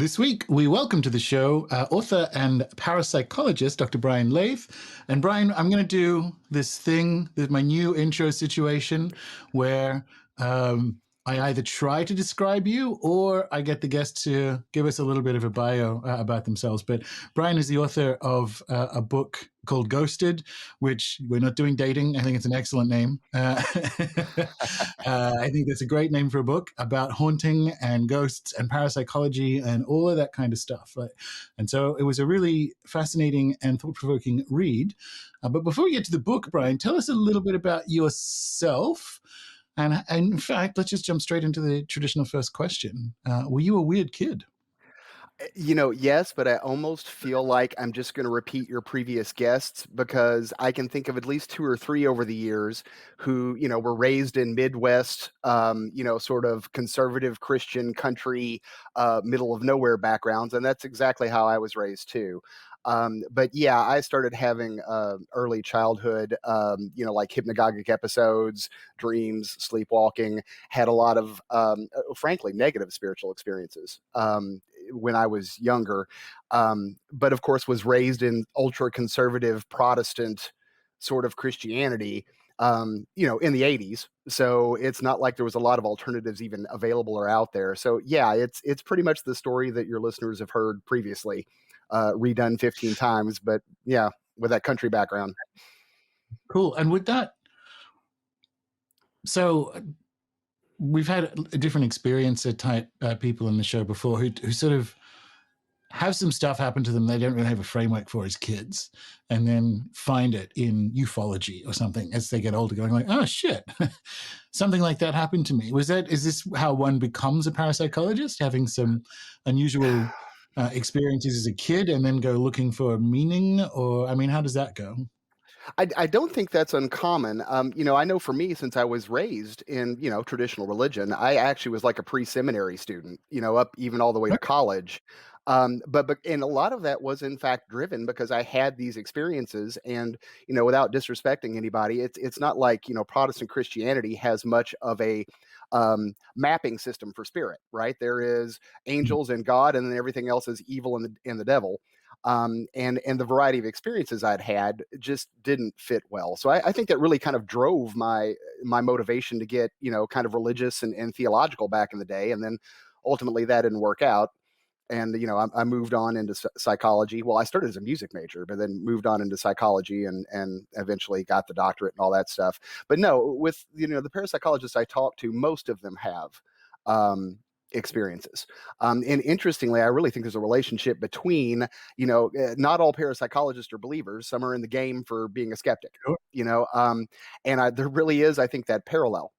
This week, we welcome to the show author and parapsychologist Dr. Brian Laythe. And Brian, I'm going to do this thing, my new intro situation, where I either try to describe you or I get the guest to give us a little bit of a bio about themselves. But Brian is the author of a book called Ghosted, which we're not doing dating. I think it's an excellent name. I think that's a great name for a book about haunting and ghosts and parapsychology and all of that kind of stuff. And so it was a really fascinating and thought-provoking read. But before we get to the book, Brian, tell us a little bit about yourself. And in fact, let's just jump straight into the traditional first question. Were you a weird kid? Yes, but I almost feel like I'm just going to repeat your previous guests because I can think of at least two or three over the years who, were raised in Midwest, sort of conservative Christian country, middle of nowhere backgrounds. And that's exactly how I was raised too. But yeah, I started having early childhood, like hypnagogic episodes, dreams, sleepwalking, had a lot of, frankly, negative spiritual experiences when I was younger. But of course, was raised in ultra conservative Protestant sort of Christianity, in the 80s. So it's not like there was a lot of alternatives even available or out there. So yeah, it's pretty much the story that your listeners have heard previously, redone 15 times, but yeah, with that country background. Cool. And with that, so we've had a different experiencer type people in the show before who sort of have some stuff happen to them they don't really have a framework for as kids, and then find it in ufology or something as they get older, going like, oh shit, something like that happened to me. Is this how one becomes a parapsychologist, having some unusual experiences as a kid and then go looking for meaning? Or, I mean, how does that go? I don't think that's uncommon. I know for me, since I was raised in, traditional religion, I actually was like a pre-seminary student, up even all the way to college. And a lot of that was in fact driven because I had these experiences, and without disrespecting anybody, it's not like Protestant Christianity has much of a mapping system for spirit, right? There is angels and God, and then everything else is evil and the devil. And the variety of experiences I'd had just didn't fit well. So I think that really kind of drove my motivation to get kind of religious and theological back in the day, and then ultimately that didn't work out. And I moved on into psychology. Well, I started as a music major, but then moved on into psychology and eventually got the doctorate and all that stuff. But no, with the parapsychologists I talk to, most of them have experiences. And interestingly, I really think there's a relationship between, not all parapsychologists are believers. Some are in the game for being a skeptic, Sure. There really is, I think, that parallel.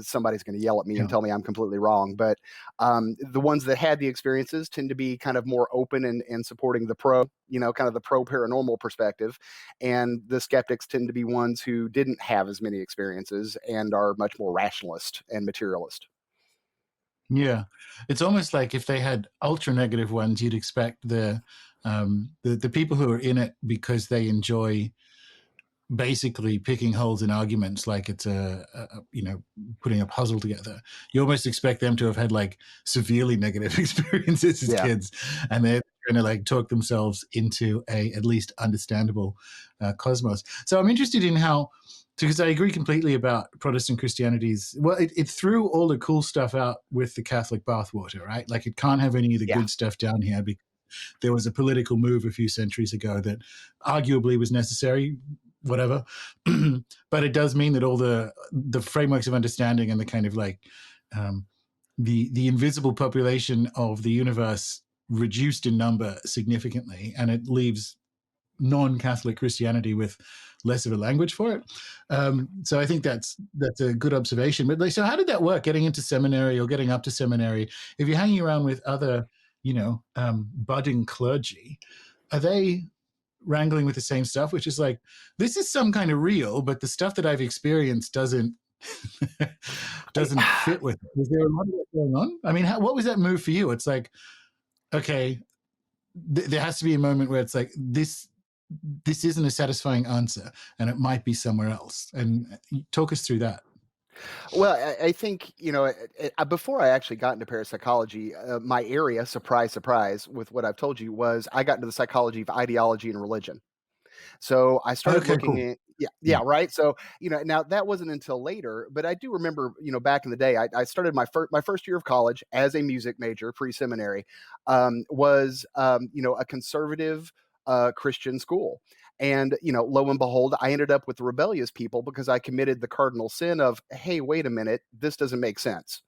Somebody's going to yell at me Yeah. and tell me I'm completely wrong, but the ones that had the experiences tend to be kind of more open and supporting the kind of the pro paranormal perspective. And the skeptics tend to be ones who didn't have as many experiences and are much more rationalist and materialist. Yeah, it's almost like if they had ultra negative ones, you'd expect the people who are in it because they enjoy basically picking holes in arguments, like it's putting a puzzle together. You almost expect them to have had like severely negative experiences as Yeah. kids, and they're trying to like talk themselves into a at least understandable cosmos. So I'm interested in how, because I agree completely about Protestant Christianity's. Well, it threw all the cool stuff out with the Catholic bathwater, right? Like it can't have any of the Yeah. good stuff down here because there was a political move a few centuries ago that arguably was necessary, whatever. But it does mean that all the frameworks of understanding and the kind of like the invisible population of the universe reduced in number significantly, and it leaves non-Catholic Christianity with less of a language for it. So I think that's a good observation. But like, so how did that work? Getting into seminary or getting up to seminary, if you're hanging around with other, budding clergy, are they wrangling with the same stuff? Which is like, this is some kind of real, but the stuff that I've experienced doesn't doesn't I, fit with it. Was there a lot of that going on? I mean, what was that move for you? It's like, okay, there has to be a moment where it's like this isn't a satisfying answer and it might be somewhere else. And talk us through that. Well, I think, before I actually got into parapsychology, my area, surprise, surprise, with what I've told you, was I got into the psychology of ideology and religion. So I started Okay, looking cool. at, yeah, Yeah. yeah, right. So, now that wasn't until later, but I do remember, back in the day, I started my first year of college as a music major, pre-seminary, was, a conservative Christian school. And, lo and behold, I ended up with the rebellious people because I committed the cardinal sin of, hey, wait a minute, this doesn't make sense.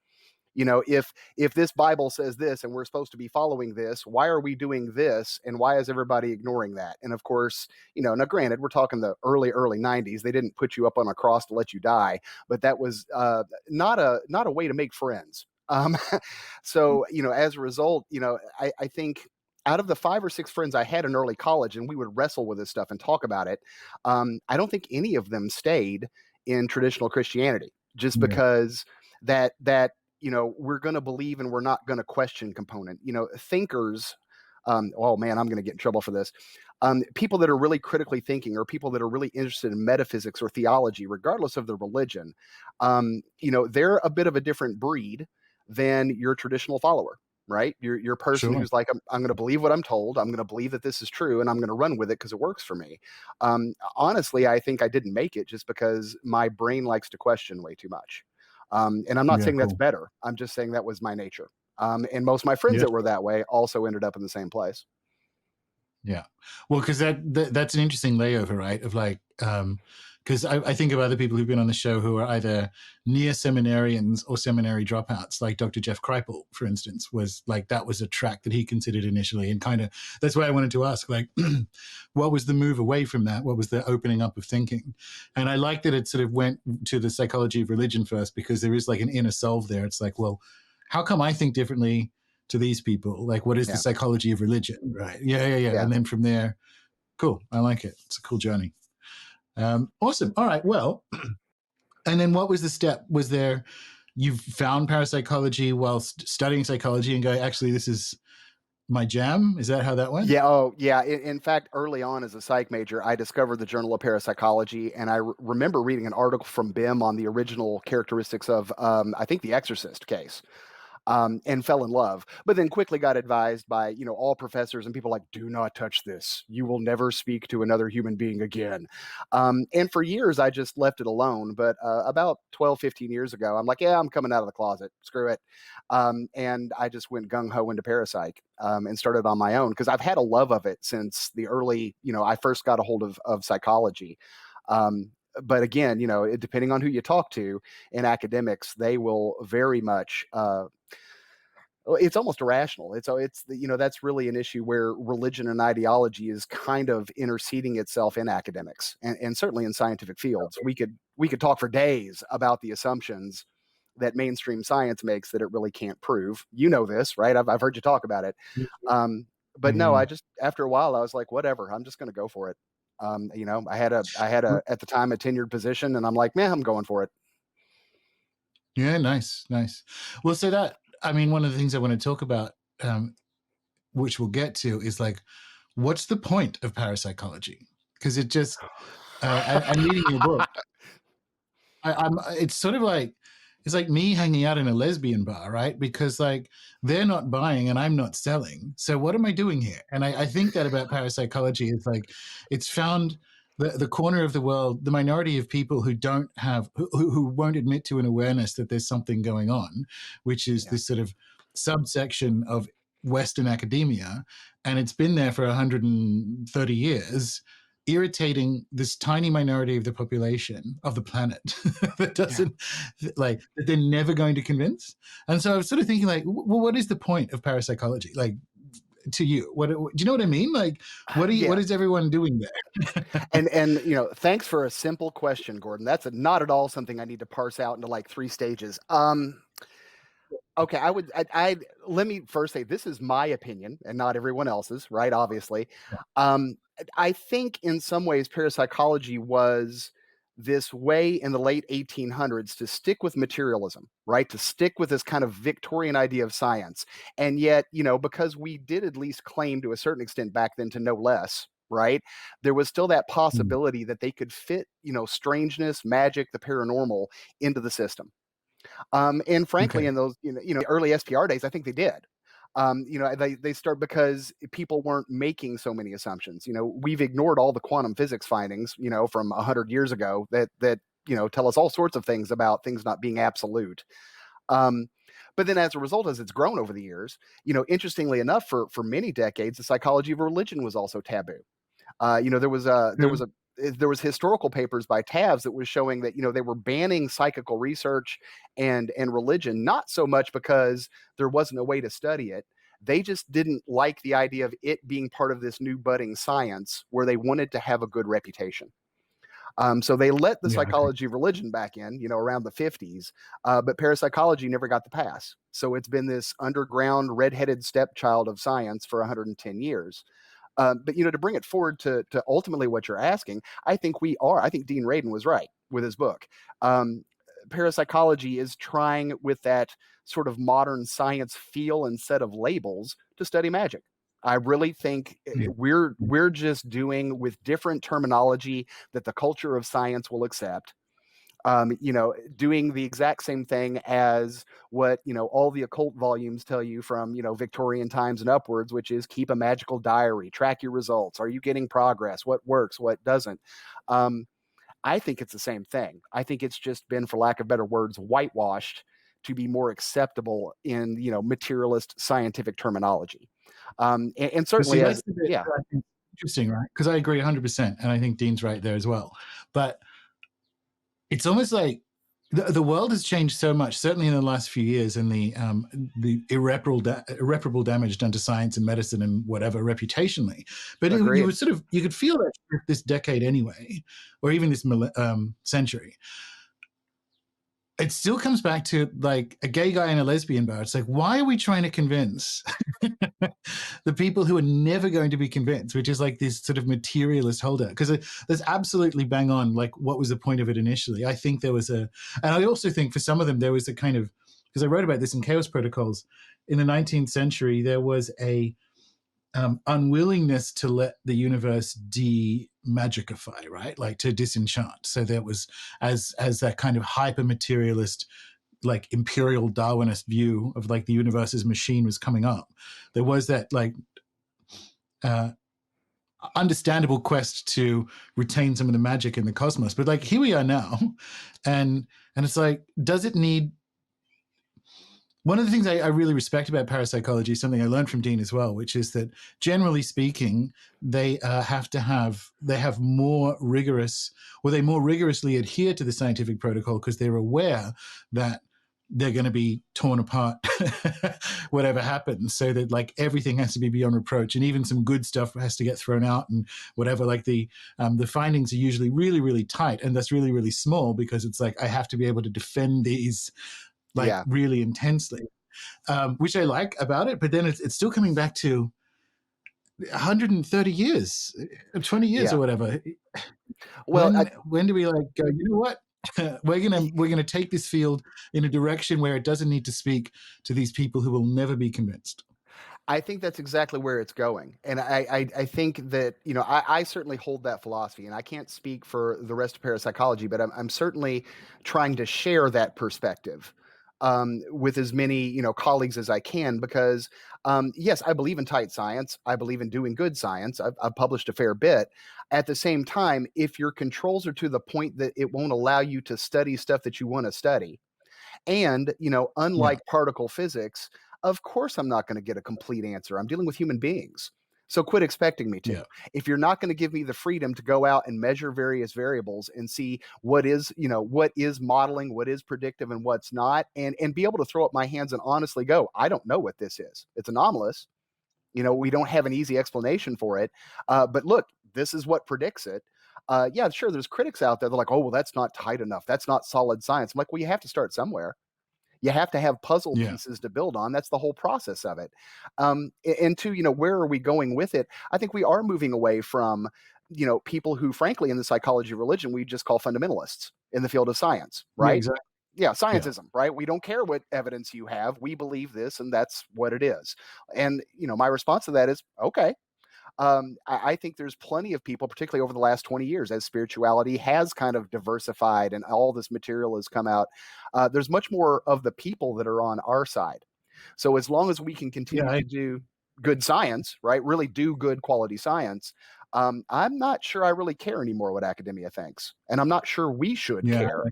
If this Bible says this and we're supposed to be following this, why are we doing this, and why is everybody ignoring that? And of course, now granted, we're talking the early 90s. They didn't put you up on a cross to let you die, but that was not a way to make friends. So, as a result, I think out of the 5 or 6 friends I had in early college, and we would wrestle with this stuff and talk about it, I don't think any of them stayed in traditional Christianity, just Yeah. because that we're going to believe and we're not going to question component. Thinkers, oh man, I'm going to get in trouble for this. People that are really critically thinking, or people that are really interested in metaphysics or theology, regardless of their religion, they're a bit of a different breed than your traditional follower. Right, you're a person Sure. who's like, I'm going to believe what I'm told. I'm going to believe that this is true, and I'm going to run with it because it works for me. Honestly, I think I didn't make it just because my brain likes to question way too much. And I'm not Yeah, saying that's cool. better. I'm just saying that was my nature. And most of my friends Yeah. that were that way also ended up in the same place. Yeah. Well, because that's an interesting layover, right? Of like, because I think of other people who've been on the show who are either near seminarians or seminary dropouts, like Dr. Jeff Kripal, for instance, was like that was a track that he considered initially, and kind of that's why I wanted to ask, like, what was the move away from that? What was the opening up of thinking? And I like that it sort of went to the psychology of religion first, because there is like an inner solve there. It's like, well, how come I think differently to these people? Like, what is the Yeah. psychology of religion? Right. Yeah, yeah, yeah. Yeah. And then from there, cool. I like it. It's a cool journey. Awesome. All right. Well, and then what was the step? Was there, you found parapsychology while studying psychology and go, actually, this is my jam? Is that how that went? Yeah. Oh, yeah. In fact, early on as a psych major, I discovered the Journal of Parapsychology, and I remember reading an article from BIM on the original characteristics of, I think, the Exorcist case. And fell in love, but then quickly got advised by all professors and people like, do not touch this. You will never speak to another human being again. And for years, I just left it alone. But about 12, 15 years ago, I'm like, yeah, I'm coming out of the closet. Screw it. And I just went gung ho into parapsych, and started on my own because I've had a love of it since the early, I first got a hold of psychology. But again, depending on who you talk to in academics, they will very much, well, it's almost irrational. That's really an issue where religion and ideology is kind of interceding itself in academics, and certainly in scientific fields. We could talk for days about the assumptions that mainstream science makes that it really can't prove. You know this, right? I've heard you talk about it. Um, but no, I Mm. just, after a while, I was like, whatever. I'm just going to go for it. I had a at the time a tenured position, and I'm like, man, I'm going for it. Yeah, nice, nice. Well, so that, I mean, one of the things I want to talk about, um, which we'll get to, is like, what's the point of parapsychology? Because it just, and reading your book, I'm. It's sort of like it's like me hanging out in a lesbian bar, right? Because like they're not buying and I'm not selling. So what am I doing here? And I think that about parapsychology is like it's found the corner of the world, the minority of people who don't have who won't admit to an awareness that there's something going on, which is Yeah, this sort of subsection of Western academia, and it's been there for 130 years, irritating this tiny minority of the population of the planet that yeah. doesn't like that they're never going to convince. And so I was sort of thinking like, well, what is the point of parapsychology? Like to you, what do you know what I mean? Like, what Yeah. is everyone doing there? And thanks for a simple question, Gordon. That's not at all something I need to parse out into like 3 stages. Okay, I let me first say this is my opinion and not everyone else's, right? Obviously. Um, I think in some ways parapsychology was this way in the late 1800s to stick with materialism, right? To stick with this kind of Victorian idea of science. And yet, because we did at least claim to a certain extent back then to know less, right? There was still that Mm. possibility that they could fit, strangeness, magic, the paranormal into the system. And frankly, Okay. in those, early SPR days, I think they did. They start because people weren't making so many assumptions. We've ignored all the quantum physics findings, from 100 years ago that tell us all sorts of things about things not being absolute. Um, but then as a result, as it's grown over the years, interestingly enough, for many decades, the psychology of religion was also taboo. There was a there Yeah. was a there was historical papers by Taves that was showing that they were banning psychical research and religion, not so much because there wasn't a way to study it. They just didn't like the idea of it being part of this new budding science where they wanted to have a good reputation. So they let the Yeah. Okay. psychology of religion back in, around the 50s, but parapsychology never got the pass. So it's been this underground redheaded stepchild of science for 110 years. But to bring it forward to ultimately what you're asking, I think we are. I think Dean Radin was right with his book. Um, Parapsychology is trying with that sort of modern science feel and set of labels to study magic. I really think Yeah. we're just doing with different terminology that the culture of science will accept, doing the exact same thing as what, all the occult volumes tell you from, Victorian times and upwards, which is keep a magical diary, track your results. Are you getting progress? What works? What doesn't? Um, I think it's the same thing. I think it's just been, for lack of better words, whitewashed to be more acceptable in, materialist scientific terminology. And But see, certainly as, that's the bit yeah, that I think is interesting, right? Because I agree 100%, and I think Dean's right there as well. But it's almost like the world has changed so much, certainly in the last few years, and the irreparable damage done to science and medicine and whatever reputationally. But you agreed. would sort of you could feel that this decade anyway, or even this century. It still comes back to like a gay guy and a lesbian bar. It's like, why are we trying to convince the people who are never going to be convinced, which is like this sort of materialist holdout? Because there's absolutely bang on, like, what was the point of it initially? I think there was and I also think for some of them, there was a kind of, because I wrote about this in Chaos Protocols, in the 19th century, there was a unwillingness to let the universe demagicify, right? Like to disenchant. So there was, as that kind of hyper materialist, like imperial Darwinist view of like the universe's machine was coming up, there was that like uh, understandable quest to retain some of the magic in the cosmos. But like here we are now, and it's like, does it need one of the things I really respect about parapsychology is something I learned from Dean as well, which is that generally speaking, they have more rigorous, or they more rigorously adhere to the scientific protocol because they're aware that they're going to be torn apart whatever happens, so that like everything has to be beyond reproach, and even some good stuff has to get thrown out and whatever. Like the findings are usually really really tight, and that's really really small, because it's like I have to be able to defend these like Yeah. really intensely, which I like about it. But then it's still coming back to 130 years, 20 years or Yeah. whatever. Well, When do we like go, you know what? We're gonna take this field in a direction where it doesn't need to speak to these people who will never be convinced. I think that's exactly where it's going. And I think that, I certainly hold that philosophy, and I can't speak for the rest of parapsychology, but I'm certainly trying to share that perspective with as many, colleagues as I can, because, yes, I believe in tight science. I believe in doing good science. I've published a fair bit. At the same time, if your controls are to the point that it won't allow you to study stuff that you want to study, and, Yeah, unlike particle physics, of course, I'm not going to get a complete answer. I'm dealing with human beings. So quit expecting me to. yeah, If you're not going to give me the freedom to go out and measure various variables and see what is modeling, what is predictive and what's not, and be able to throw up my hands and honestly go, I don't know what this is. It's anomalous. We don't have an easy explanation for it. But look, this is what predicts it. Yeah, sure. There's critics out there. They're like, oh, well, that's not tight enough. That's not solid science. I'm like, well, you have to start somewhere. You have to have puzzle yeah, pieces to build on. That's the whole process of it. And two, where are we going with it? I think we are moving away from, people who, frankly, in the psychology of religion, we just call fundamentalists in the field of science, yeah, right? exactly. Yeah, Yeah, scientism, right? We don't care what evidence you have. We believe this, and that's what it is. And my response to that is okay. I think there's plenty of people, particularly over the last 20 years, as spirituality has kind of diversified and all this material has come out. There's much more of the people that are on our side. So as long as we can Yeah, continue to do good science, right, really do good quality science, I'm not sure I really care anymore what academia thinks, and I'm not sure we should yeah. care.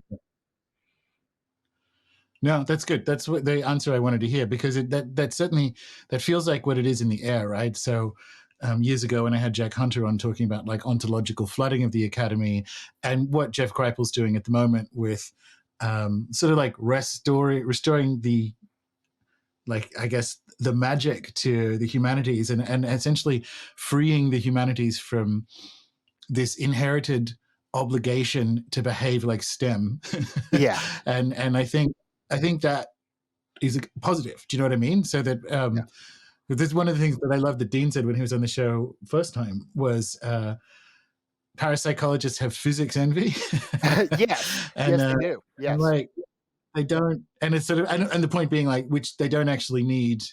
No, that's good. That's what the answer I wanted to hear, because that certainly, that feels like what it is in the air, right? So years ago, when I had Jack Hunter on talking about like ontological flooding of the academy, and what Jeff Kripal's doing at the moment with sort of like restoring the, like, I guess, the magic to the humanities, and essentially freeing the humanities from this inherited obligation to behave like STEM. Yeah, And I think that is positive. Do you know what I mean? So that yeah. this is one of the things that I love that Dean said when he was on the show first time was parapsychologists have physics envy. Yes, and yes, they do. and Yes, like they don't, and it's sort of, and the point being, like, which they don't actually need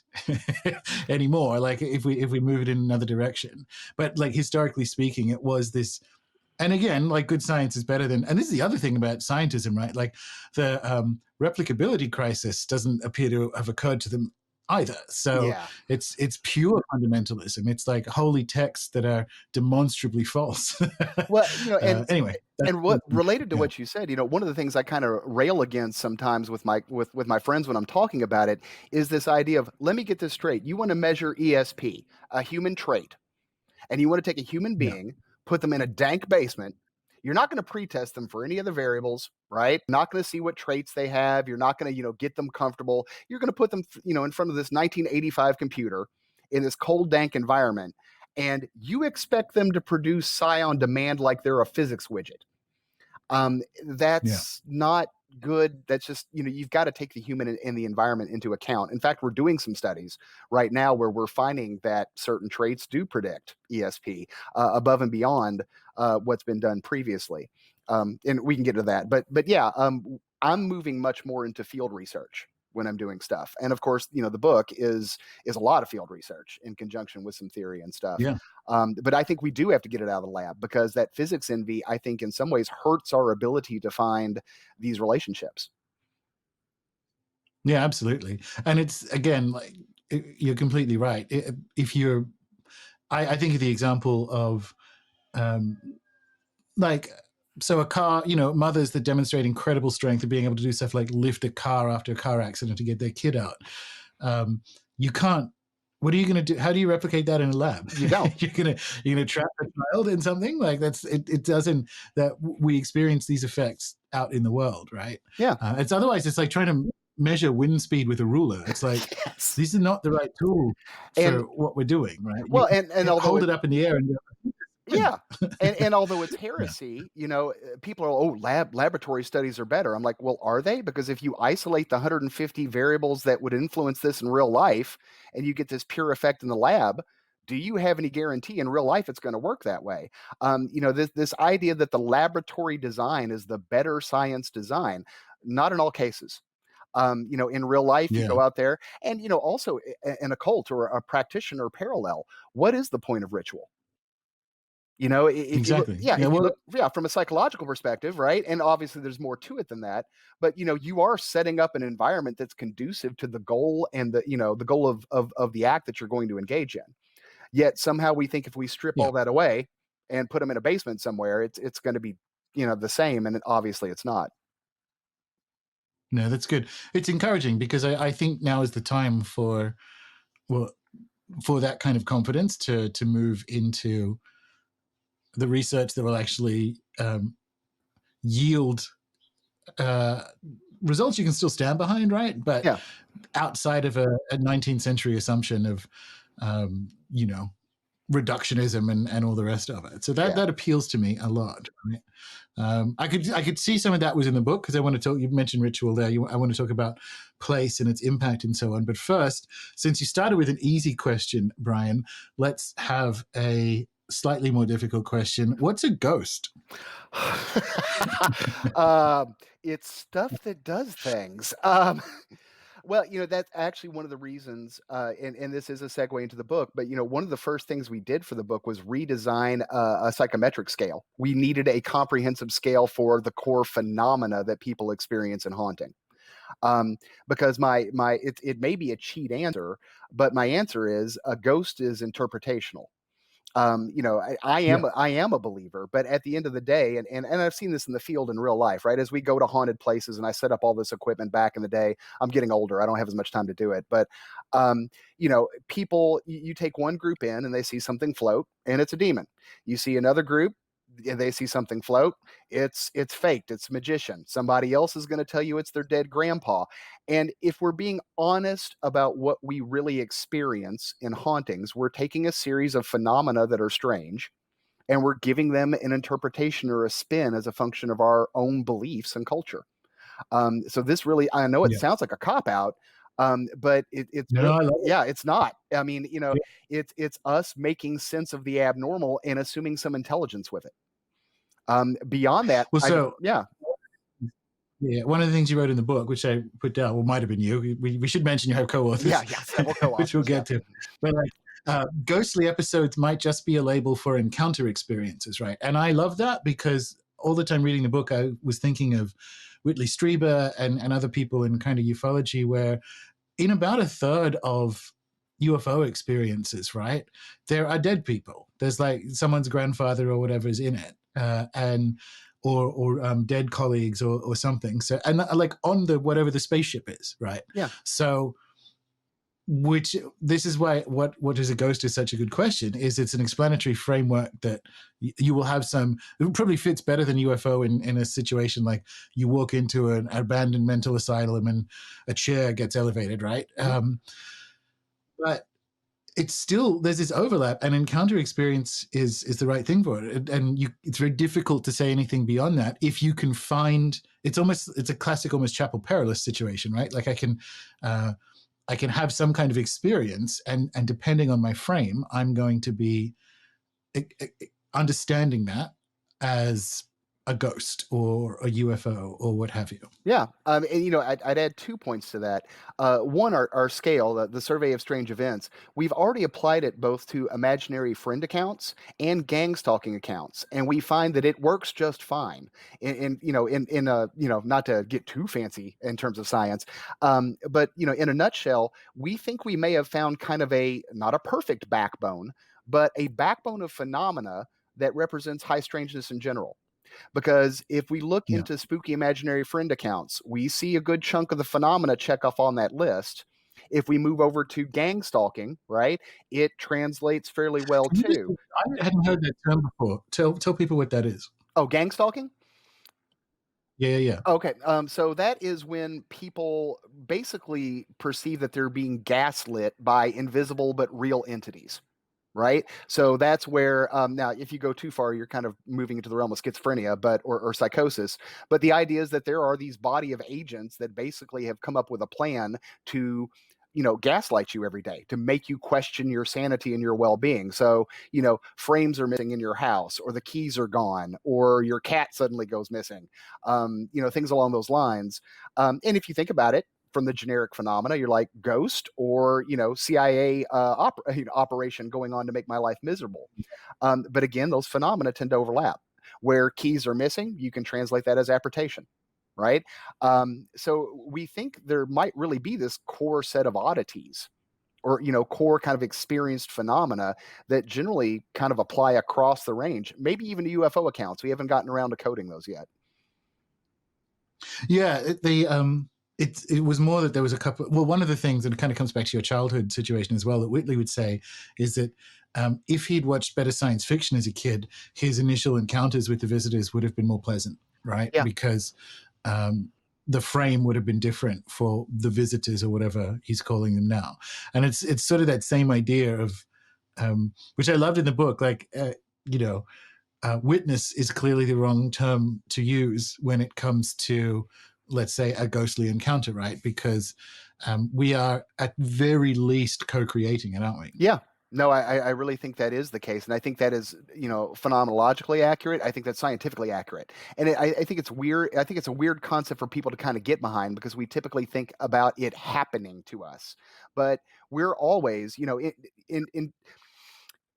anymore, like if we move it in another direction. But like historically speaking, it was this, and again, like, good science is better than, and this is the other thing about scientism, right? Like the replicability crisis doesn't appear to have occurred to them either. So yeah. it's pure fundamentalism. It's like holy texts that are demonstrably false. Well, Anyway, that's, and what related to yeah, what you said, one of the things I kind of rail against sometimes with my friends when I'm talking about it is this idea of, let me get this straight. You want to measure ESP, a human trait, and you want to take a human yeah, being, put them in a dank basement. You're not going to pretest them for any of the variables, right? Not going to see what traits they have. You're not going to, get them comfortable. You're going to put them, in front of this 1985 computer in this cold, dank environment, and you expect them to produce psi on demand like they're a physics widget. yeah, That's not good. That's just, you've got to take the human and the environment into account. In fact, we're doing some studies right now where we're finding that certain traits do predict ESP above and beyond what's been done previously. And we can get to that. But yeah, I'm moving much more into field research when I'm doing stuff. And of course, the book is a lot of field research in conjunction with some theory and stuff. yeah. But I think we do have to get it out of the lab, because that physics envy, I think, in some ways hurts our ability to find these relationships. Yeah, absolutely. And it's, again, like, you're completely right. If you're, I think of the example of, um, like, so a car, mothers that demonstrate incredible strength of being able to do stuff like lift a car after a car accident to get their kid out. Um, you can't. What are you going to do? How do you replicate that in a lab? You don't. You're gonna trap a child in something like that's it. It doesn't, that we experience these effects out in the world, right? Yeah. It's otherwise, it's like trying to measure wind speed with a ruler. It's like, Yes. these are not the right tool And for what we're doing, right? well, and although Hold it it up in the air and go, yeah. And although it's yeah, heresy, people are, oh, laboratory studies are better. I'm like, well, are they? Because if you isolate the 150 variables that would influence this in real life, and you get this pure effect in the lab, do you have any guarantee in real life it's going to work that way? This idea that the laboratory design is the better science design, not in all cases. In real life, you yeah, go out there, and also in a cult or a practitioner parallel, what is the point of ritual? If you look, exactly. yeah, Yeah, if you well, look, yeah, from a psychological perspective, right? And obviously there's more to it than that, but you are setting up an environment that's conducive to the goal and the goal of the act that you're going to engage in. Yet somehow we think if we strip yeah. all that away and put them in a basement somewhere, it's going to be, the same, and obviously it's not. No, that's good. It's encouraging, because I think now is the time for, well, for that kind of confidence to move into the research that will actually yield uh, results you can still stand behind, right? But Yeah, outside of a 19th century assumption of, um, you know, reductionism and all the rest of it. So that yeah. that appeals to me a lot. Right? I could see some of that was in the book, because I want to talk. You mentioned ritual there. I want to talk about place and its impact and so on. But first, since you started with an easy question, Brian, let's have a slightly more difficult question. What's a ghost? It's stuff that does things. Well, that's actually one of the reasons, and this is a segue into the book, but, one of the first things we did for the book was redesign a psychometric scale. We needed a comprehensive scale for the core phenomena that people experience in haunting. Because it may be a cheat answer, but my answer is a ghost is interpretational. Yeah. I am a believer, but at the end of the day, and I've seen this in the field in real life, right? As we go to haunted places, and I set up all this equipment back in the day. I'm getting older; I don't have as much time to do it. But people, you take one group in, and they see something float, and it's a demon. You see another group, they see something float, it's faked, it's magician. Somebody else is going to tell you it's their dead grandpa. And if we're being honest about what we really experience in hauntings, we're taking a series of phenomena that are strange and we're giving them an interpretation or a spin as a function of our own beliefs and culture. So this really, I know it Yeah. sounds like a cop out, but it's No, real. I love it. Yeah, it's not. I mean, Yeah. it's us making sense of the abnormal and assuming some intelligence with it. Beyond that, Well, so yeah, yeah, one of the things you wrote in the book, which I put down, well, might have been you. We should mention you have yeah, co-authors, yeah, several which we'll co-authors. Yeah. get to. But like, ghostly episodes might just be a label for encounter experiences, right? And I love that because all the time reading the book, I was thinking of Whitley Strieber and other people in kind of ufology, where in about a third of UFO experiences, right, there are dead people. There's like someone's grandfather or whatever is in it, and or dead colleagues or something. So and like on the whatever the spaceship is, right? Yeah. So which this is why what is a ghost is such a good question is it's an explanatory framework that you will have some it probably fits better than UFO in a situation like you walk into an abandoned mental asylum and a chair gets elevated, right? Mhm. But it's still there's this overlap and encounter experience is the right thing for it, and you it's very difficult to say anything beyond that if you can find it's a classic almost chapel perilous situation, right? Like uh I can have some kind of experience, and depending on my frame, I'm going to be understanding that as a ghost or a UFO or what have you. Yeah, and I'd add 2 points to that. One, our scale, the survey of strange events, we've already applied it both to imaginary friend accounts and gang stalking accounts, and we find that it works just fine. Not to get too fancy in terms of science, but in a nutshell, we think we may have found kind of a not a perfect backbone, but a backbone of phenomena that represents high strangeness in general. Because if we look Yeah. into spooky imaginary friend accounts, we see a good chunk of the phenomena check off on that list. If we move over to gang stalking, right, it translates fairly well Can you just, too. I hadn't heard that term before. Tell people what that is. Oh, gang stalking? Yeah, yeah, yeah. Okay, so that is when people basically perceive that they're being gaslit by invisible but real entities. Right. So that's where now, if you go too far, you're kind of moving into the realm of schizophrenia, or psychosis. But the idea is that there are these body of agents that basically have come up with a plan to, gaslight you every day to make you question your sanity and your well-being. So, frames are missing in your house, or the keys are gone, or your cat suddenly goes missing. Things along those lines. And if you think about it, from the generic phenomena, you're like ghost or CIA operation going on to make my life miserable. But again, those phenomena tend to overlap. Where keys are missing, you can translate that as apportation, right? So we think there might really be this core set of oddities or core kind of experienced phenomena that generally kind of apply across the range, maybe even to UFO accounts. We haven't gotten around to coding those yet. Yeah, it was more that there was a couple. Well, one of the things, and it kind of comes back to your childhood situation as well, that Whitley would say is that if he'd watched better science fiction as a kid, his initial encounters with the visitors would have been more pleasant, right? Yeah. Because um, the frame would have been different for the visitors or whatever he's calling them now, and it's sort of that same idea of which I loved in the book, like you know witness is clearly the wrong term to use when it comes to, let's say, a ghostly encounter, right? Because we are at very least co-creating it, aren't we? Yeah. No, I really think that is the case, and I think that is, phenomenologically accurate. I think that's scientifically accurate, and I think it's weird. I think it's a weird concept for people to kind of get behind because we typically think about it happening to us, but we're always, in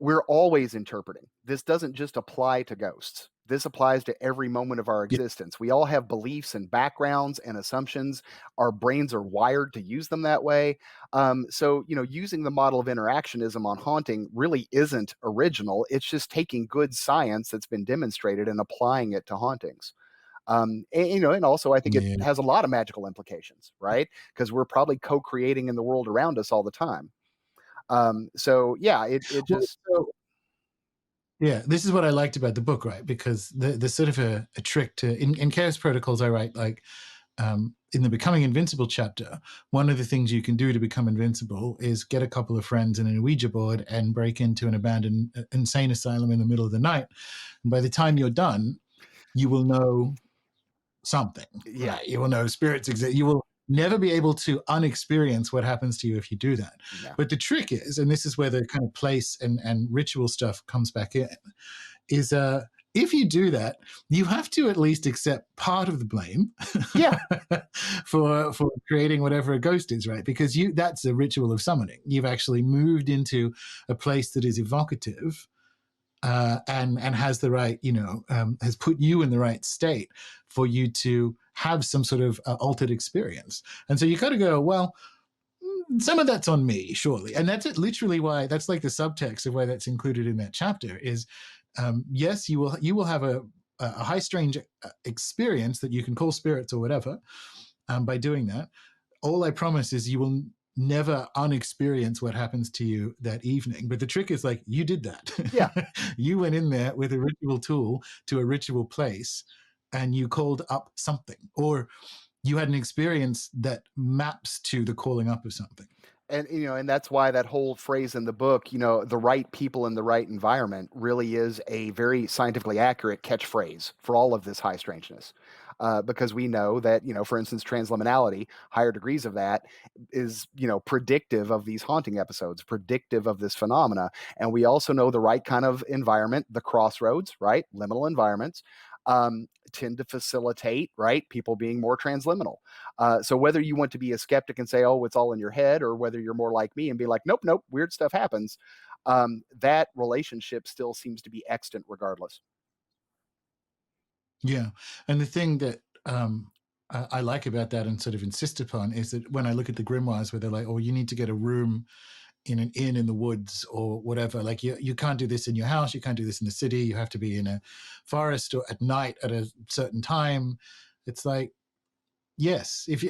we're always interpreting. This doesn't just apply to ghosts. This applies to every moment of our Yeah, existence. We all have beliefs and backgrounds and assumptions. Our brains are wired to use them that way. So, using the model of interactionism on haunting really isn't original. It's just taking good science that's been demonstrated and applying it to hauntings. And also I think it yeah. has a lot of magical implications, right? Because we're probably co-creating in the world around us all the time. So yeah, it Well, just so yeah, this is what I liked about the book, right? Because there's sort of a trick to in Chaos Protocols. I write like in the Becoming Invincible chapter, one of the things you can do to become invincible is get a couple of friends and an Ouija board and break into an abandoned insane asylum in the middle of the night. And by the time you're done, you will know something, yeah, right? You will know spirits exist. You will never be able to unexperience what happens to you if you do that. yeah, But the trick is, and this is where the kind of place and ritual stuff comes back in, is if you do that, you have to at least accept part of the blame yeah, for creating whatever a ghost is, right? Because that's a ritual of summoning. You've actually moved into a place that is evocative and has the right, has put you in the right state for you to have some sort of altered experience. And so you kind of go, well, some of that's on me, surely. And that's it, literally why that's like the subtext of why that's included in that chapter is, yes, you will have a high strange experience that you can call spirits or whatever by doing that. All I promise is you will never unexperience what happens to you that evening. But the trick is like you did yeah. that. You went in there with a ritual tool to a ritual place and you called up something, or you had an experience that maps to the calling up of something. And that's why that whole phrase in the book, the right people in the right environment, really is a very scientifically accurate catchphrase for all of this high strangeness. Because we know that, for instance, transliminality, higher degrees of that is, predictive of these haunting episodes, predictive of this phenomena. And we also know the right kind of environment, the crossroads, right? Liminal environments, tend to facilitate, right? People being more transliminal. So whether you want to be a skeptic and say, "Oh, it's all in your head," or whether you're more like me and be like, "Nope, nope, weird stuff happens," that relationship still seems to be extant regardless. Yeah. And the thing that I like about that and sort of insist upon is that when I look at the grimoires where they're like, oh, you need to get a room in an inn in the woods or whatever, like you can't do this in your house, you can't do this in the city, you have to be in a forest or at night at a certain time. It's like, yes, if you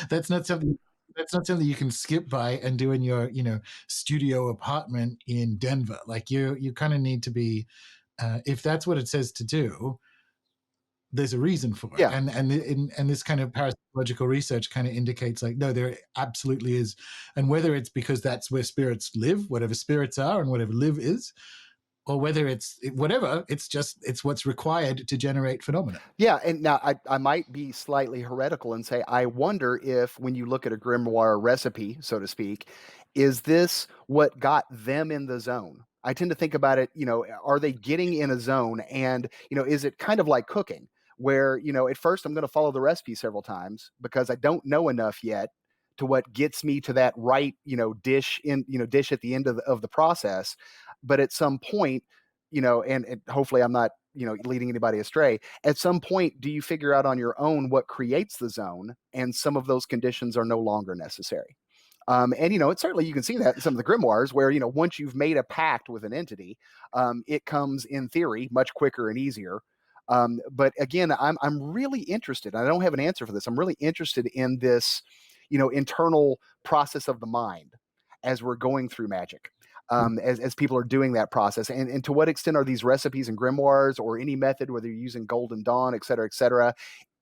that's not something that's not something you can skip by and do in your studio apartment in Denver. Like you kind of need to be if that's what it says to do, there's a reason for it. Yeah, And this kind of parapsychological research kind of indicates like no, there absolutely is. And whether it's because that's where spirits live, whatever spirits are and whatever live is, or whether it's whatever, it's what's required to generate phenomena. yeah. And now I might be slightly heretical and say I wonder if when you look at a grimoire recipe, so to speak, is this what got them in the zone? I tend to think about it, are they getting in a zone, and is it kind of like cooking where at first I'm going to follow the recipe several times because I don't know enough yet to what gets me to that right dish at the end of the process, but at some point, and hopefully I'm not leading anybody astray, at some point do you figure out on your own what creates the zone, and some of those conditions are no longer necessary. And it's certainly, you can see that in some of the grimoires where once you've made a pact with an entity, it comes in theory much quicker and easier. But again, I'm really interested. I don't have an answer for this. I'm really interested in this, internal process of the mind as we're going through magic. As people are doing that process, and to what extent are these recipes and grimoires or any method, whether you're using Golden Dawn, et cetera,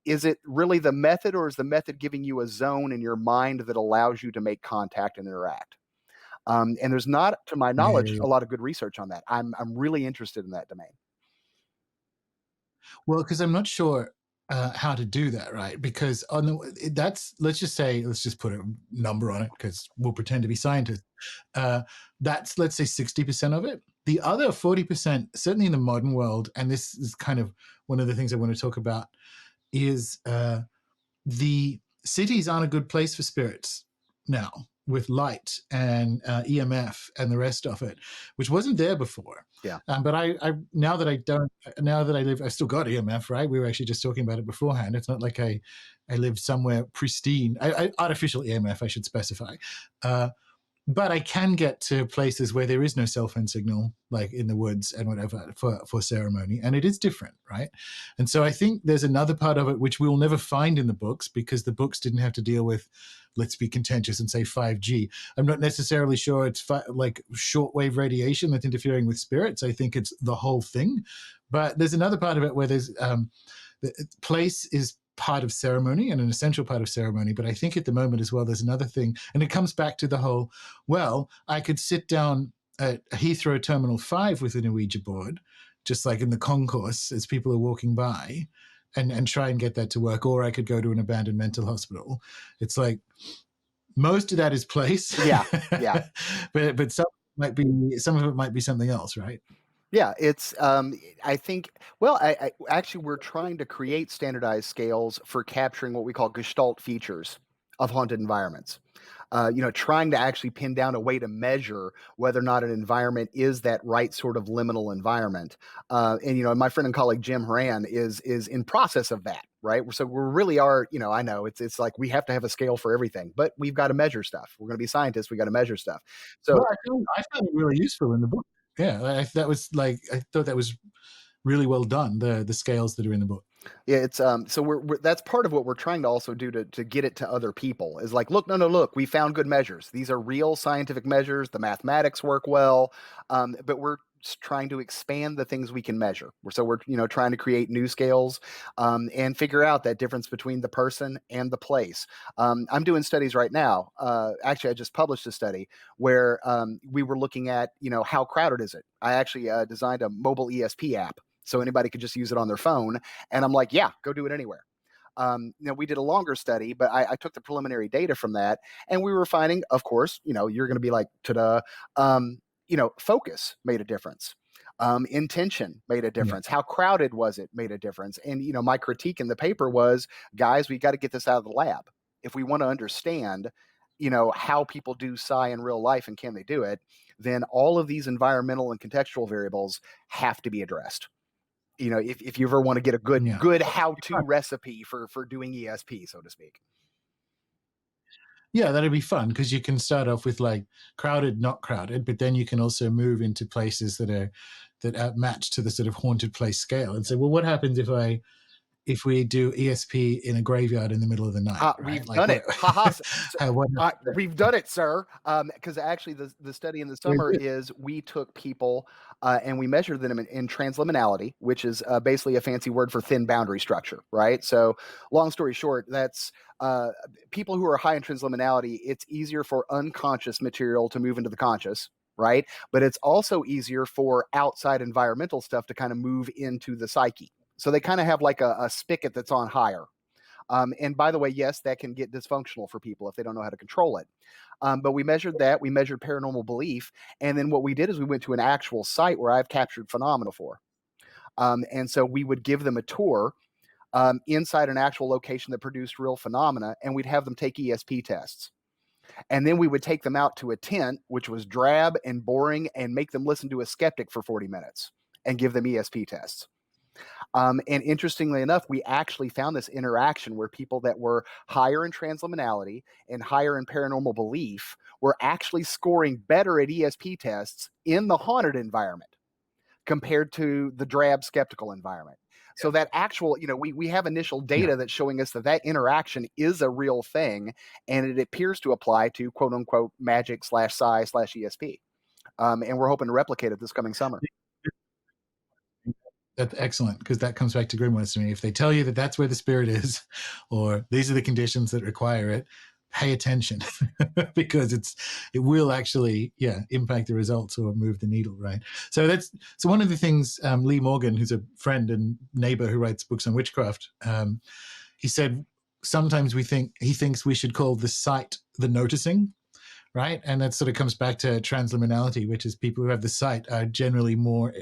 is it really the method, or is the method giving you a zone in your mind that allows you to make contact and interact? And there's not, to my knowledge, Yeah. a lot of good research on that. I'm really interested in that domain. Well, because I'm not sure. how to do that, right? Because on let's just say, let's just put a number on it because we'll pretend to be scientists. That's, let's say, 60% of it. The other 40%, certainly in the modern world, and this is kind of one of the things I want to talk about, is the cities aren't a good place for spirits now, with light and EMF and the rest of it, which wasn't there before. Yeah. But now that I live, I still got EMF, right? We were actually just talking about it beforehand. It's not like I live somewhere pristine. Artificial EMF, I should specify. But I can get to places where there is no cell phone signal, like in the woods and whatever, for ceremony, and it is different, right? And so I think there's another part of it which we'll never find in the books, because the books didn't have to deal with, let's be contentious and say, 5G. I'm not necessarily sure it's like shortwave radiation that's interfering with spirits. I think it's the whole thing. But there's another part of it where there's the place is part of ceremony and an essential part of ceremony. But I think at the moment as well, there's another thing, and it comes back to the whole, well, I could sit down at Heathrow Terminal 5 with an Ouija board, just like in the concourse as people are walking by, and try and get that to work. Or I could go to an abandoned mental hospital. It's like, most of that is place. Yeah. Yeah. but some of it might be something else, right? Yeah, it's I think, well, I actually, we're trying to create standardized scales for capturing what we call gestalt features of haunted environments. Trying to actually pin down a way to measure whether or not an environment is that right sort of liminal environment. And my friend and colleague Jim Horan is in process of that, right? So we really are, I know it's like we have to have a scale for everything, but we've got to measure stuff. We're going to be scientists. We got to measure stuff. So Well, I found it really useful in the book. Yeah, that was like, I thought that was really well done. The scales that are in the book. yeah, it's so we're that's part of what we're trying to also do to get it to other people, is like, look, no, look, we found good measures. These are real scientific measures. The mathematics work well, but we're trying to expand the things we can measure. So we're trying to create new scales, and figure out that difference between the person and the place. I'm doing studies right now. Actually, I just published a study where we were looking at how crowded is it. I actually designed a mobile ESP app so anybody could just use it on their phone. And I'm like, yeah, go do it anywhere. We did a longer study, but I took the preliminary data from that, and we were finding, of course, you're going to be like, ta-da, focus made a difference. Intention made a difference. How crowded was it made a difference. And, my critique in the paper was, guys, we got to get this out of the lab. If we want to understand, how people do psi in real life and can they do it, then all of these environmental and contextual variables have to be addressed. If you ever want to get a good how-to recipe for doing ESP, so to speak. Yeah, that'd be fun, because you can start off with like crowded, not crowded, but then you can also move into places that are matched to the sort of haunted place scale, and say, well, what happens if we do ESP in a graveyard in the middle of the night? Right? We've done it. We've done it, sir. Because actually, the study in the summer is we took people and we measured them in transliminality, which is basically a fancy word for thin boundary structure, right? So, long story short, that's people who are high in transliminality. It's easier for unconscious material to move into the conscious, right? But it's also easier for outside environmental stuff to kind of move into the psyche. So they kind of have like a spigot that's on higher. And by the way, yes, that can get dysfunctional for people if they don't know how to control it. But we measured that. We measured paranormal belief. And then what we did is we went to an actual site where I've captured phenomena for. And so we would give them a tour inside an actual location that produced real phenomena, and we'd have them take ESP tests. And then we would take them out to a tent, which was drab and boring, and make them listen to a skeptic for 40 minutes and give them ESP tests. And interestingly enough, we actually found this interaction where people that were higher in transliminality and higher in paranormal belief were actually scoring better at ESP tests in the haunted environment compared to the drab skeptical environment. So that actual, we have initial data that's showing us that interaction is a real thing, and it appears to apply to quote unquote magic / psi / ESP. And we're hoping to replicate it this coming summer. That's excellent, because that comes back to grimoires to me. If they tell you that that's where the spirit is, or these are the conditions that require it, pay attention because it will actually impact the results or move the needle, right? So one of the things Lee Morgan, who's a friend and neighbor who writes books on witchcraft, he said sometimes he thinks we should call the sight the noticing, right? And that sort of comes back to transliminality, which is people who have the sight are generally more.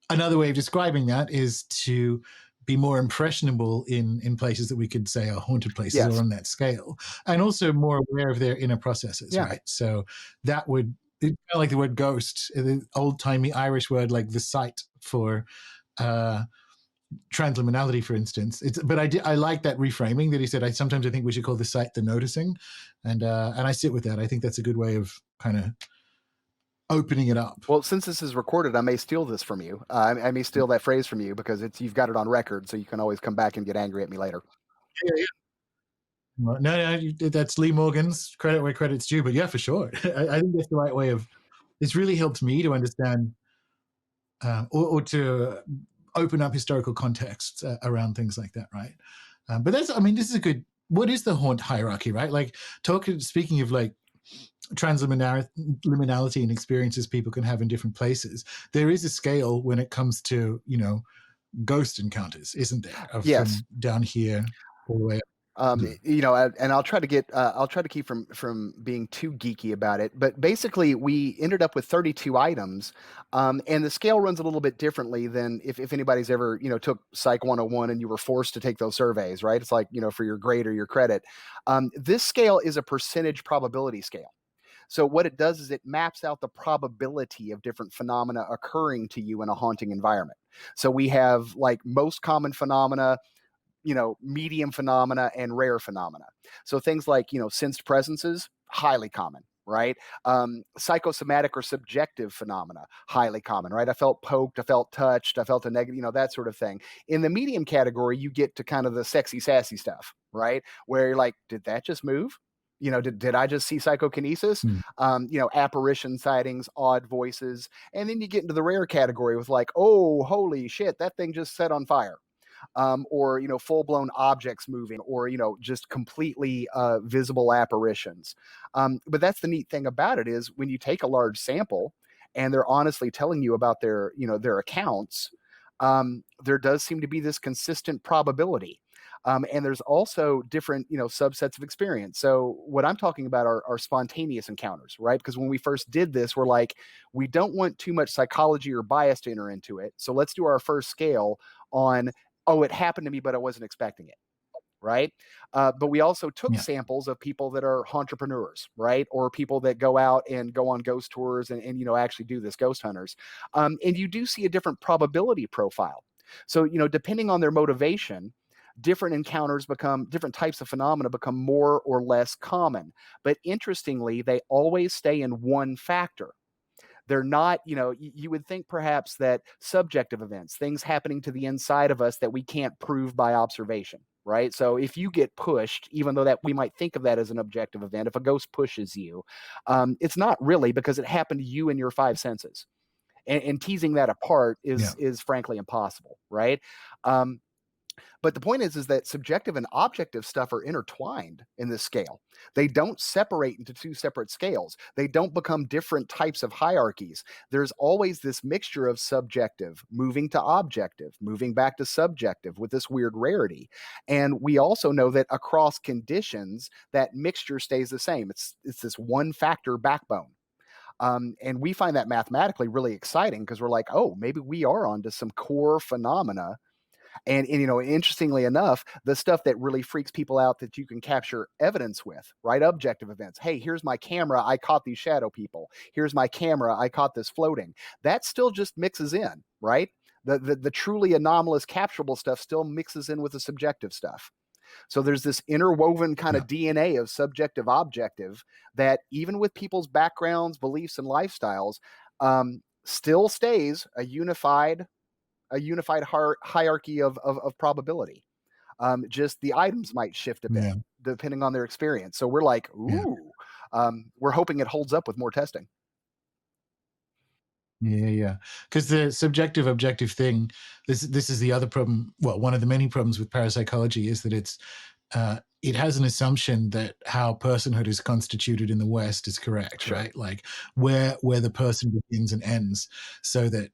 Another way of describing that is to be more impressionable in places that we could say are haunted places or on that scale, and also more aware of their inner processes, right? So that would, it's kind of like the word ghost, the old-timey Irish word like the sight for transliminality, for instance. But I like that reframing that he said. Sometimes I think we should call the sight the noticing, and I sit with that. I think that's a good way of kind of opening it up. Well, since this is recorded, I may steal this from you. I may steal that phrase from you because you've got it on record, so you can always come back and get angry at me later. Yeah. No, that's Lee Morgan's, credit where credit's due. But yeah, for sure. I think that's the right way of. It's really helped me to understand or to open up historical contexts around things like that, right? But this is a good. What is the haunt hierarchy, right? Like speaking of like transliminality and experiences people can have in different places, there is a scale when it comes to ghost encounters, isn't there? Yes. From down here all the way up. And I'll try to keep from being too geeky about it. But basically, we ended up with 32 items, and the scale runs a little bit differently than if anybody's ever took Psych 101 and you were forced to take those surveys, right? It's like for your grade or your credit. This scale is a percentage probability scale. So what it does is it maps out the probability of different phenomena occurring to you in a haunting environment. So we have like most common phenomena, medium phenomena, and rare phenomena. So things like, sensed presences, highly common, right? Psychosomatic or subjective phenomena, highly common, right? I felt poked, I felt touched, I felt a negative, that sort of thing. In the medium category, you get to kind of the sexy, sassy stuff, right? Where you're like, did that just move? Did I just see psychokinesis? Apparition sightings, odd voices. And then you get into the rare category with like, oh, holy shit, that thing just set on fire. Or full-blown objects moving, or just completely visible apparitions. But that's the neat thing about it, is when you take a large sample and they're honestly telling you about their accounts, there does seem to be this consistent probability. And there's also different, subsets of experience. So what I'm talking about are spontaneous encounters, right? Because when we first did this, we're like, we don't want too much psychology or bias to enter into it. So let's do our first scale on, oh, it happened to me, but I wasn't expecting it, right? But we also took samples of people that are entrepreneurs, right? Or people that go out and go on ghost tours and actually do this, ghost hunters. And you do see a different probability profile. So, depending on their motivation, different encounters different types of phenomena become more or less common. But interestingly, they always stay in one factor. They're not, you would think perhaps that subjective events, things happening to the inside of us that we can't prove by observation, right? So if you get pushed, even though that we might think of that as an objective event, if a ghost pushes you, it's not really, because it happened to you in your five senses. And teasing that apart is frankly impossible, right? But the point is that subjective and objective stuff are intertwined in this scale. They don't separate into two separate scales. They don't become different types of hierarchies. There's always this mixture of subjective, moving to objective, moving back to subjective with this weird rarity. And we also know that across conditions, that mixture stays the same. It's this one factor backbone. And we find that mathematically really exciting, because we're like, oh, maybe we are onto some core phenomena. And interestingly enough, the stuff that really freaks people out that you can capture evidence with, right? Objective events. Hey, here's my camera, I caught these shadow people. Here's my camera, I caught this floating. That still just mixes in, right? The truly anomalous capturable stuff still mixes in with the subjective stuff. So there's this interwoven kind of DNA of subjective objective that, even with people's backgrounds, beliefs, and lifestyles, still stays a unified hierarchy of probability. Just the items might shift a bit depending on their experience. So we're like, ooh, we're hoping it holds up with more testing. Yeah. Because the subjective objective thing, this is the other problem. Well, one of the many problems with parapsychology is that it has an assumption that how personhood is constituted in the West is correct, Sure. right? Like where the person begins and ends, so that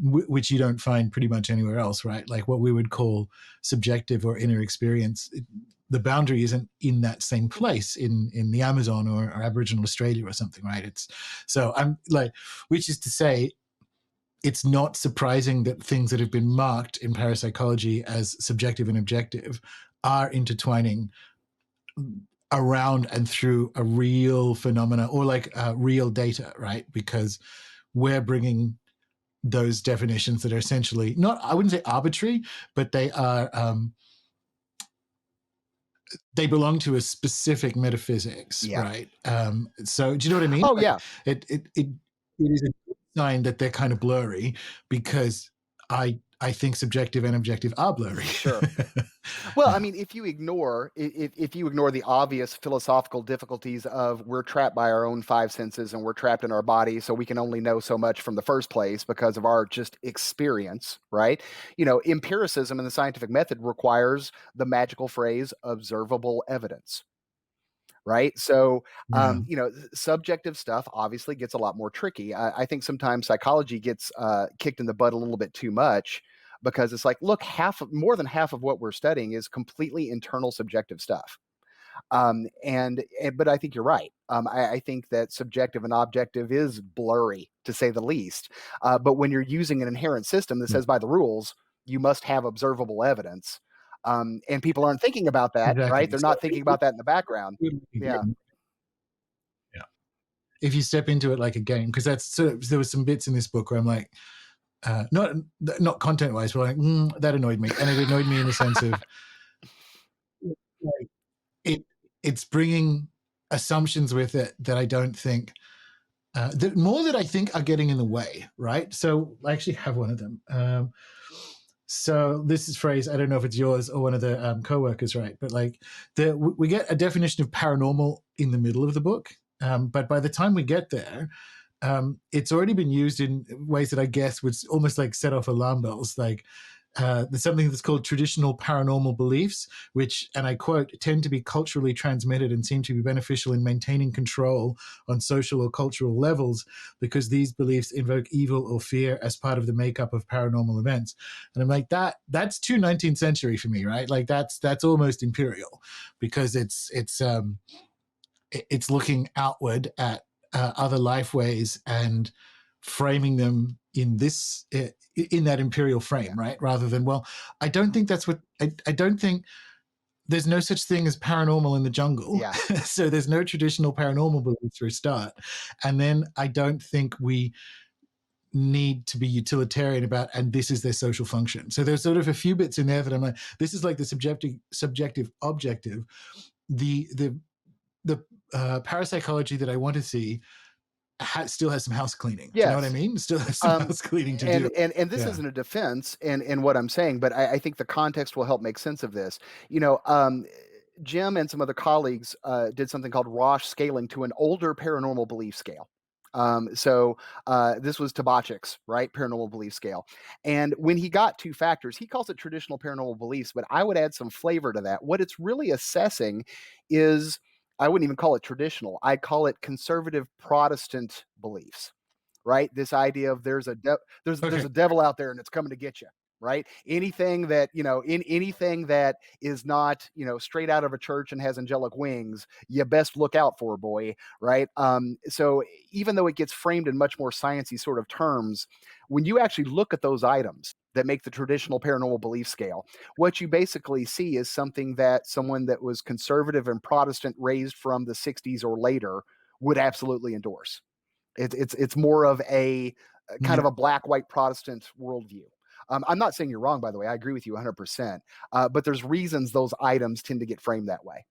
which you don't find pretty much anywhere else, right? Like what we would call subjective or inner experience, the boundary isn't in that same place in the Amazon or Aboriginal Australia or something, right? It's so I'm like, which is to say, it's not surprising that things that have been marked in parapsychology as subjective and objective are intertwining around and through a real phenomena or like real data, right? Because we're bringing those definitions that are essentially not, I wouldn't say arbitrary, but they are, they belong to a specific metaphysics, Yeah. right? So do you know what I mean? Oh, Like yeah. it is a good sign that they're kind of blurry, because I think subjective and objective are blurry. Sure. Well, I Yeah. mean, if you ignore the obvious philosophical difficulties of we're trapped by our own five senses and we're trapped in our body, so we can only know so much from the first place because of our just experience, right? Empiricism in the scientific method requires the magical phrase observable evidence. Right. So, Yeah. subjective stuff obviously gets a lot more tricky. I think sometimes psychology gets kicked in the butt a little bit too much because it's like, look, more than half of what we're studying is completely internal subjective stuff. But I think you're right. I think that subjective and objective is blurry to say the least. But when you're using an inherent system that Yeah. says by the rules, you must have observable evidence. And people aren't thinking about that, right? Exactly. They're So not thinking about that in the background. Yeah. yeah. If you step into it like a game, because that's sort of, there was some bits in this book where I'm like, not content wise, but like that annoyed me, and it annoyed me in the sense of like, it's bringing assumptions with it that I don't think that more that I think are getting in the way, right? So I actually have one of them. So this is phrase, I don't know if it's yours or one of the co-workers, right? But like we get a definition of paranormal in the middle of the book. But by the time we get there, it's already been used in ways that I guess would almost like set off alarm bells. Like there's something that's called traditional paranormal beliefs, which, and I quote, tend to be culturally transmitted and seem to be beneficial in maintaining control on social or cultural levels because these beliefs invoke evil or fear as part of the makeup of paranormal events. And I'm like, that's too 19th century for me, right? Like that's almost imperial, because it's looking outward at other life ways and framing them in this in that imperial frame, Yeah. right? Rather than, well, I don't think that's what I don't think there's no such thing as paranormal in the jungle. Yeah. So there's no traditional paranormal beliefs for a start. And then I don't think we need to be utilitarian about, and this is their social function. So there's sort of a few bits in there that I'm like, this is like the subjective objective. The parapsychology that I want to see still has some house cleaning. Do you know what I Yes. mean? Still has some house cleaning to And do. and this Yeah. isn't a defense in what I'm saying, but I think the context will help make sense of this. Jim and some other colleagues did something called Rosh scaling to an older paranormal belief scale. This was Tabachik's, right? Paranormal belief scale. And when he got two factors, he calls it traditional paranormal beliefs, but I would add some flavor to that. What it's really assessing is, I wouldn't even call it traditional. I'd call it conservative Protestant beliefs, right? This idea of there's Okay. a devil out there and it's coming to get you, right? Anything that anything that is not straight out of a church and has angelic wings, you best look out for, boy, right? So even though it gets framed in much more sciencey sort of terms, when you actually look at those items that make the traditional paranormal belief scale, what you basically see is something that someone that was conservative and Protestant raised from the 60s or later would absolutely endorse. It's more of a kind Yeah. of a black white Protestant worldview. I'm not saying you're wrong, by the way. I agree with you 100%. But there's reasons those items tend to get framed that way,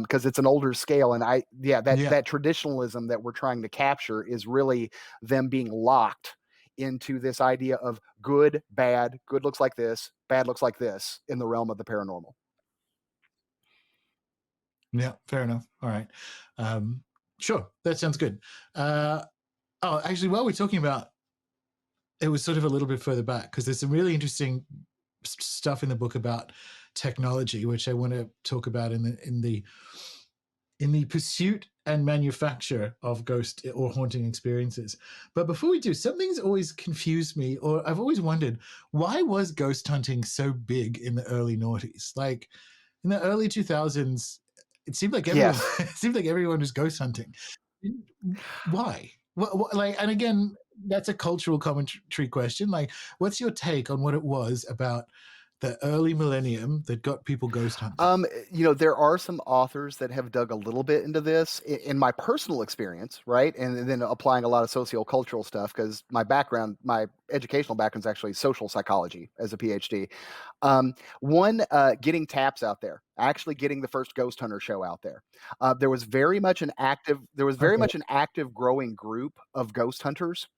because it's an older scale. And Yeah. that traditionalism that we're trying to capture is really them being locked into this idea of good, bad, good looks like this, bad looks like this in the realm of the paranormal. Yeah. Fair enough. All right. Sure. That sounds good. Oh, actually, while we're talking about, it was sort of a little bit further back, because there's some really interesting stuff in the book about technology, which I want to talk about in the pursuit and manufacture of ghost or haunting experiences. But before we do, something's always confused me, or I've always wondered, why was ghost hunting so big in the early noughties? Like in the early 2000s, it seemed like everyone Yes. it seemed like everyone was ghost hunting. Why? Like, and again, that's a cultural commentary question. Like, what's your take on what it was about the early millennium that got people ghost hunting? There are some authors that have dug a little bit into this. In my personal experience, right, and then applying a lot of sociocultural stuff because my educational background is actually social psychology as a PhD. Getting taps out there, actually getting the first ghost hunter show out there. There was very Okay. much an active growing group of ghost hunters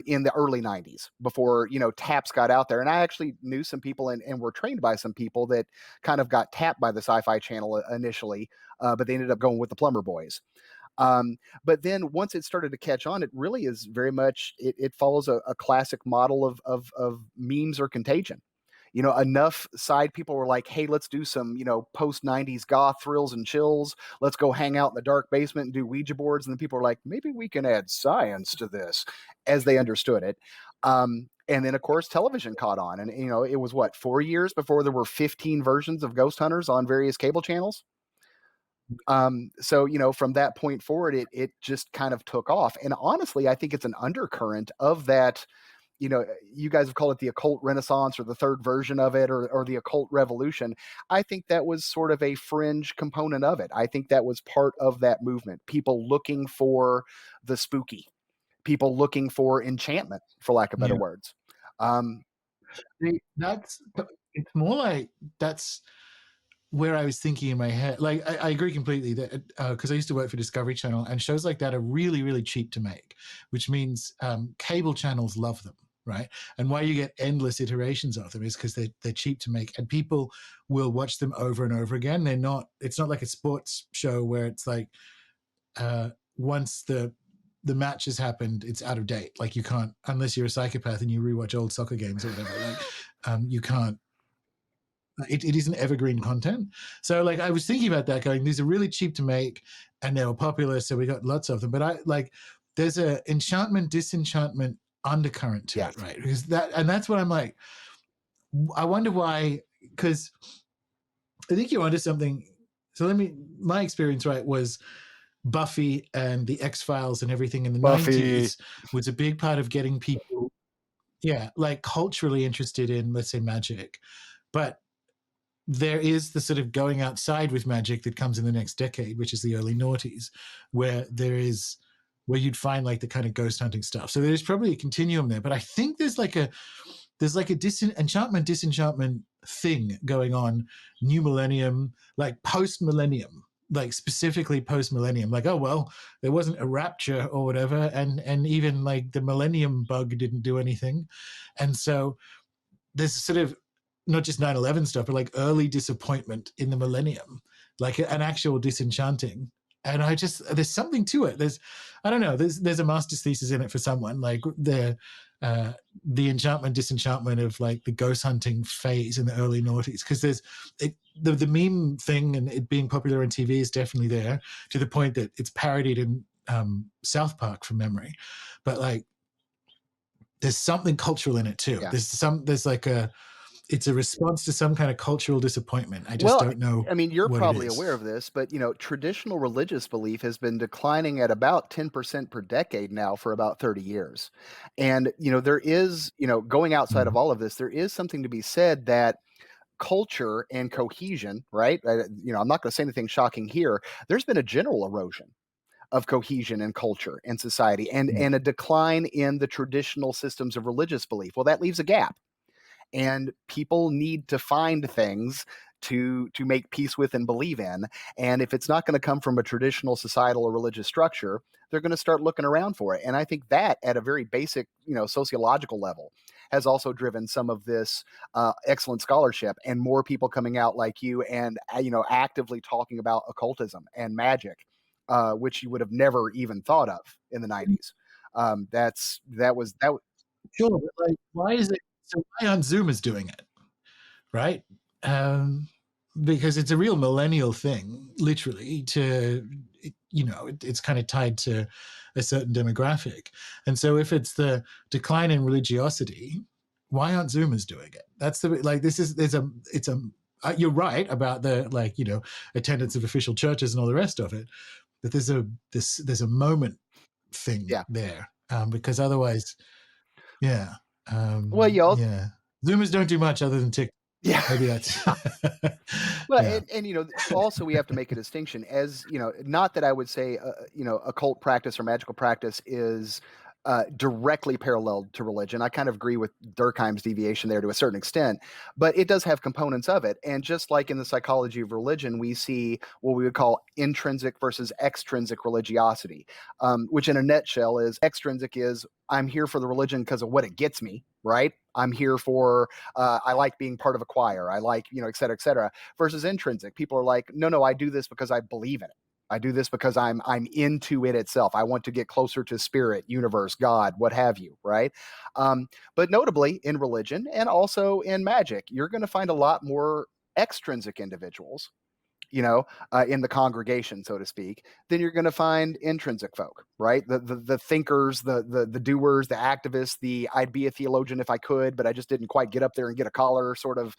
in the early 90s before taps got out there, and I actually knew some people and were trained by some people that kind of got tapped by the Sci-Fi Channel initially, but they ended up going with the Plumber Boys. But then once it started to catch on, it really is very much it follows a classic model of memes or contagion. Enough side people were like, hey, let's do some, post 90s goth thrills and chills. Let's go hang out in the dark basement and do Ouija boards. And then people are like, maybe we can add science to this as they understood it. And then, of course, television caught on. And, it was what, 4 years before there were 15 versions of Ghost Hunters on various cable channels? So, from that point forward, it just kind of took off. And honestly, I think it's an undercurrent of that. You guys have called it the occult renaissance or the third version of it or the occult revolution. I think that was sort of a fringe component of it. I think that was part of that movement. People looking for the spooky, people looking for enchantment, for lack of better Yeah. words. Um, That's it's more like that's where I was thinking in my head. Like I agree completely that because I used to work for Discovery Channel, and shows like that are really really cheap to make, which means cable channels love them, right? And why you get endless iterations of them is because they're cheap to make, and people will watch them over and over again. They're not. It's not like a sports show where it's like once the match has happened, it's out of date. Like you can't, unless you're a psychopath and you rewatch old soccer games or whatever. Like you can't. It isn't evergreen content. So like I was thinking about that, going, these are really cheap to make, and they were popular, so we got lots of them. But I like there's a enchantment disenchantment undercurrent to yes. it, right? Because that's what I'm like. I wonder why, because I think you're onto something. So my experience, right, was Buffy and the X-Files and everything in the Buffy. 90s was a big part of getting people, yeah, like culturally interested in, let's say, magic. But there is the sort of going outside with magic that comes in the next decade, which is the early noughties, where you'd find like the kind of ghost hunting stuff. So there's probably a continuum there. But I think there's like a enchantment disenchantment thing going on, new millennium, like post millennium, like specifically post millennium. Like, oh well, there wasn't a rapture or whatever, and even like the millennium bug didn't do anything, and so there's sort of not just 9/11 stuff, but like early disappointment in the millennium, like an actual disenchanting. And there's something to it. I don't know, there's a master's thesis in it for someone, like the enchantment disenchantment of like the ghost hunting phase in the early noughties, because the meme thing and it being popular on TV is definitely there, to the point that it's parodied in South Park from memory. But like there's something cultural in it too. Yeah. There's like it's a response to some kind of cultural disappointment. I just Well, don't know I mean, you're what it probably aware is. of this, but traditional religious belief has been declining at about 10% per decade now for about 30 years. And there is, going outside of Mm. all of this, there is something to be said that culture and cohesion, right? I'm not going to say anything shocking here. There's been a general erosion of cohesion and culture and society Yeah. and a decline in the traditional systems of religious belief. Well, that leaves a gap, and people need to find things to make peace with and believe in. And if it's not going to come from a traditional societal or religious structure, they're going to start looking around for it. And I think that at a very basic sociological level has also driven some of this excellent scholarship and more people coming out like you and actively talking about occultism and magic, which you would have never even thought of in the 90s. That Sure, but like, why is it? So why on Zoom is doing it, right? because it's a real millennial thing, literally. It's kind of tied to a certain demographic, and so if it's the decline in religiosity, why aren't Zoomers doing it? That's the like. This is it's a. You're right about the attendance of official churches and all the rest of it, but there's a moment thing Yeah. there, because otherwise, yeah, Well, you also, yeah, Zoomers don't do much other than TikTok. yeah. Maybe that's Well, yeah, and also we have to make a distinction, as not that I would say occult practice or magical practice is directly paralleled to religion. I kind of agree with Durkheim's deviation there to a certain extent, but it does have components of it. And just like in the psychology of religion, we see what we would call intrinsic versus extrinsic religiosity, which in a nutshell is extrinsic is I'm here for the religion because of what it gets me, right? I'm here for I like being part of a choir. I like, et cetera, et cetera. Versus intrinsic, people are like, no, I do this because I believe in it. I do this because I'm into it itself. I want to get closer to spirit, universe, God, what have you, right? But notably in religion and also in magic, you're going to find a lot more extrinsic individuals, in the congregation, so to speak, then you're going to find intrinsic folk, right? The thinkers, the doers, the activists, the I'd be a theologian if I could, but I just didn't quite get up there and get a collar sort of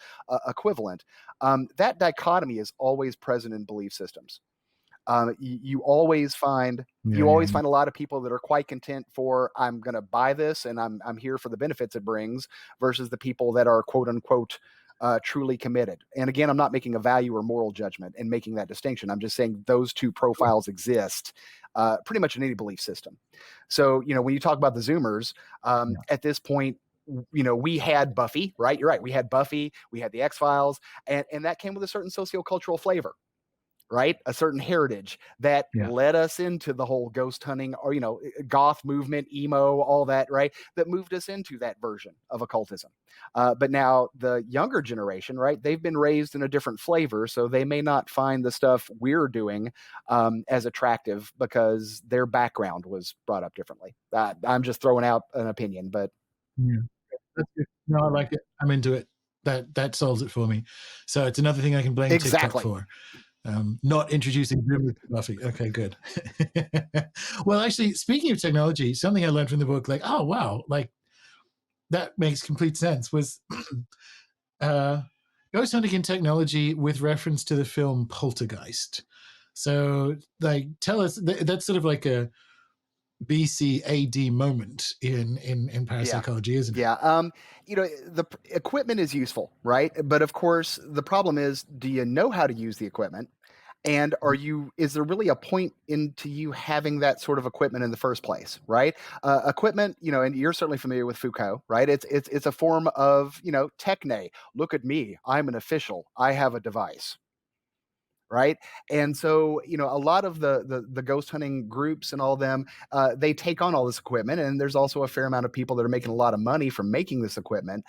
equivalent. That dichotomy is always present in belief systems. You always find yeah, yeah, a lot of people that are quite content for I'm going to buy this and I'm here for the benefits it brings, versus the people that are quote unquote truly committed. And again, I'm not making a value or moral judgment and making that distinction. I'm just saying those two profiles exist pretty much in any belief system. So when you talk about the Zoomers, at this point, we had Buffy, right? You're right. We had Buffy, we had the X-Files, and that came with a certain sociocultural flavor, right? A certain heritage that yeah. led us into the whole ghost hunting or, goth movement, emo, all that, right? That moved us into that version of occultism. But now the younger generation, right? They've been raised in a different flavor. So they may not find the stuff we're doing as attractive because their background was brought up differently. I'm just throwing out an opinion, but. Yeah. That's good. No, I like it. I'm into it. That solves it for me. So it's another thing I can blame TikTok Exactly. for. Not introducing Zoom Buffy. Okay, good. Well, actually, speaking of technology, something I learned from the book, like, oh wow, like that makes complete sense, was uh, ghost hunting in technology with reference to the film Poltergeist. So, like, tell us that's sort of like a BC AD moment in Yeah. parapsychology, isn't it? Yeah. The equipment is useful, right? But of course, the problem is, do you know how to use the equipment? And is there really a point into you having that sort of equipment in the first place, right? Equipment, and you're certainly familiar with Foucault, right? It's a form of, techne. Look at me. I'm an official. I have a device, right? And so a lot of the ghost hunting groups and all of them, they take on all this equipment, and there's also a fair amount of people that are making a lot of money from making this equipment.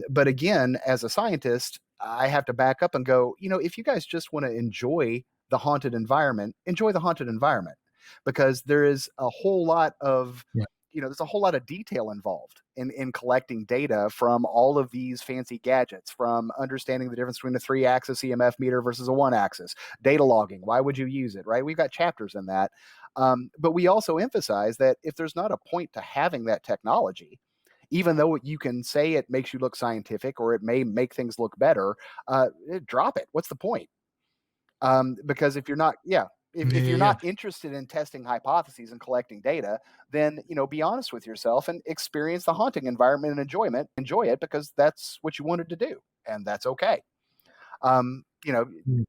But again, as a scientist, I have to back up and go, if you guys just want to enjoy the haunted environment, enjoy the haunted environment, because there is a whole lot of Yeah. there's a whole lot of detail involved in collecting data from all of these fancy gadgets, from understanding the difference between a 3-axis EMF meter versus a 1-axis, data logging. Why would you use it, right? We've got chapters in that. But we also emphasize that if there's not a point to having that technology, even though you can say it makes you look scientific or it may make things look better, drop it. What's the point? Because if you're not, if Yeah, you're yeah. not interested in testing hypotheses and collecting data, then be honest with yourself and experience the haunting environment and enjoy it because that's what you wanted to do, and that's okay. Um, you know, Mm.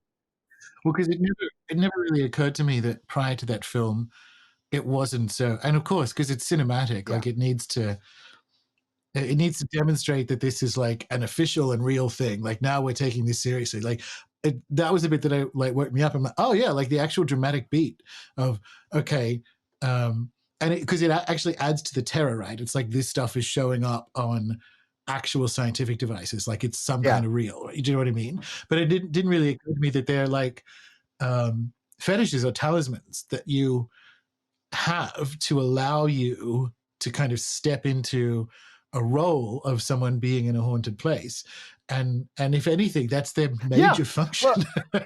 Well, because it never really occurred to me that prior to that film, it wasn't so. And of course, because it's cinematic, yeah, like it needs to demonstrate that this is like an official and real thing. Like now we're taking this seriously. Like that was a bit that I like woke me up. I'm like, oh yeah, like the actual dramatic beat of okay, and because it actually adds to the terror, right? It's like this stuff is showing up on actual scientific devices, like it's some yeah, kind of real. Right? Do you know what I mean? But it didn't really occur to me that they're like fetishes or talismans that you have to allow you to kind of step into a role of someone being in a haunted place, and if anything, that's their Yeah. major function. Well,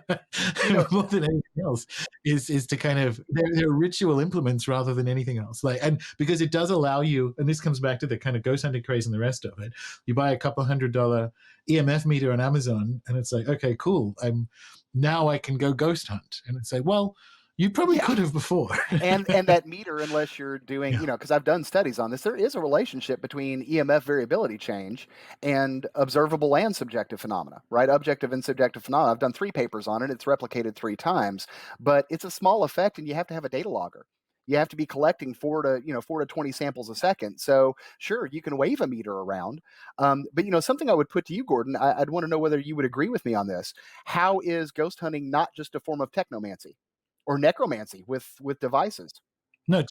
you know, More than anything else is to kind of they're ritual implements rather than anything else. Like, and because it does allow you, and this comes back to the kind of ghost hunting craze and the rest of it. You buy a couple $100 EMF meter on Amazon, and it's like, okay, cool. Now I can go ghost hunt, and it's like, well, you probably yeah. could have before. And that meter, unless you're doing, Yeah. because I've done studies on this, there is a relationship between EMF variability change and observable and subjective phenomena, right? Objective and subjective phenomena. I've done 3 papers on it. It's replicated 3 times, but it's a small effect, and you have to have a data logger. You have to be collecting 4 to 20 samples a second. So sure, you can wave a meter around, but something I would put to you, Gordon. I'd want to know whether you would agree with me on this. How is ghost hunting not just a form of technomancy or necromancy with devices? No,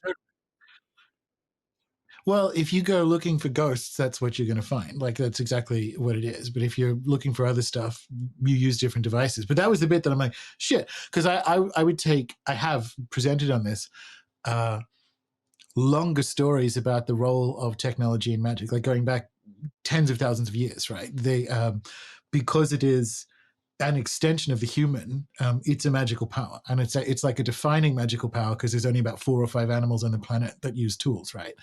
well, if you go looking for ghosts, that's what you're going to find. Like, that's exactly what it is. But if you're looking for other stuff, you use different devices. But that was the bit that I'm like, shit, because I have presented on this longer stories about the role of technology in magic, like going back tens of thousands of years, right? Because it is an extension of the human, it's a magical power, and it's like a defining magical power because there's only about 4 or 5 animals on the planet that use tools, right?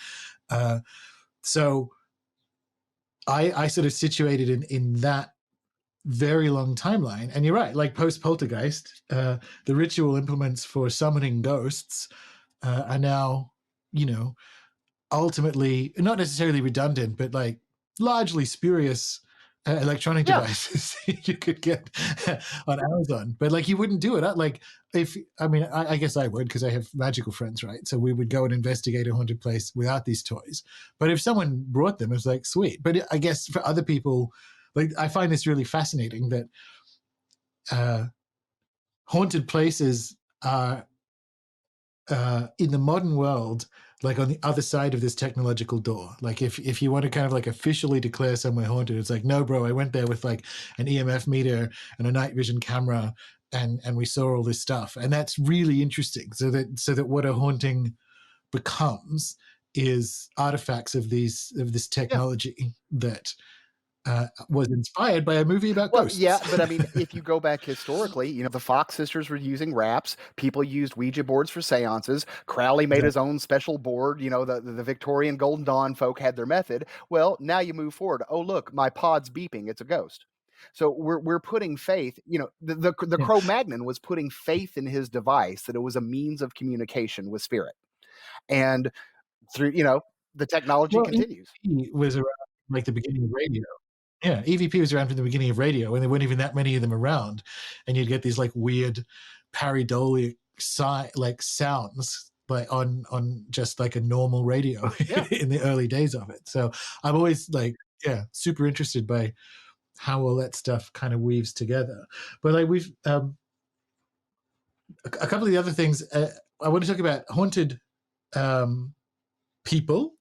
So I sort of situated in that very long timeline. And you're right, like post Poltergeist, the ritual implements for summoning ghosts are now, you know, ultimately not necessarily redundant, but like largely spurious electronic Yeah. devices you could get on Amazon. But like, you wouldn't do it. Like, if I mean, I guess I would, because I have magical friends, right? So we would go and investigate a haunted place without these toys. But if someone brought them, it's like, sweet. But I guess for other people, like, I find this really fascinating that uh, haunted places are in the modern world, like on the other side of this technological door. Like, if you want to kind of like officially declare somewhere haunted, it's like, no, bro, I went there with like an EMF meter and a night vision camera, and we saw all this stuff, and that's really interesting. So that what a haunting becomes is artifacts of this Yeah. technology that was inspired by a movie about Well, yeah, ghosts. but I mean, if you go back historically, the Fox sisters were using raps. People used Ouija boards for seances. Crowley made his own special board. The Victorian Golden Dawn folk had their method. Well, now you move forward. Oh, look, my pod's beeping. It's a ghost. So we're putting faith. The Yeah. Cro-Magnon was putting faith in his device that it was a means of communication with spirit, and through the technology Well, continues. EVP was around like the beginning of radio. Yeah, EVP was around from the beginning of radio, and there weren't even that many of them around, and you'd get these like weird pareidolia like sounds like on just like a normal radio Yeah. in the early days of it. So I'm always like, yeah, super interested by how all that stuff kind of weaves together. But like, we've a couple of the other things I want to talk about: haunted um, people,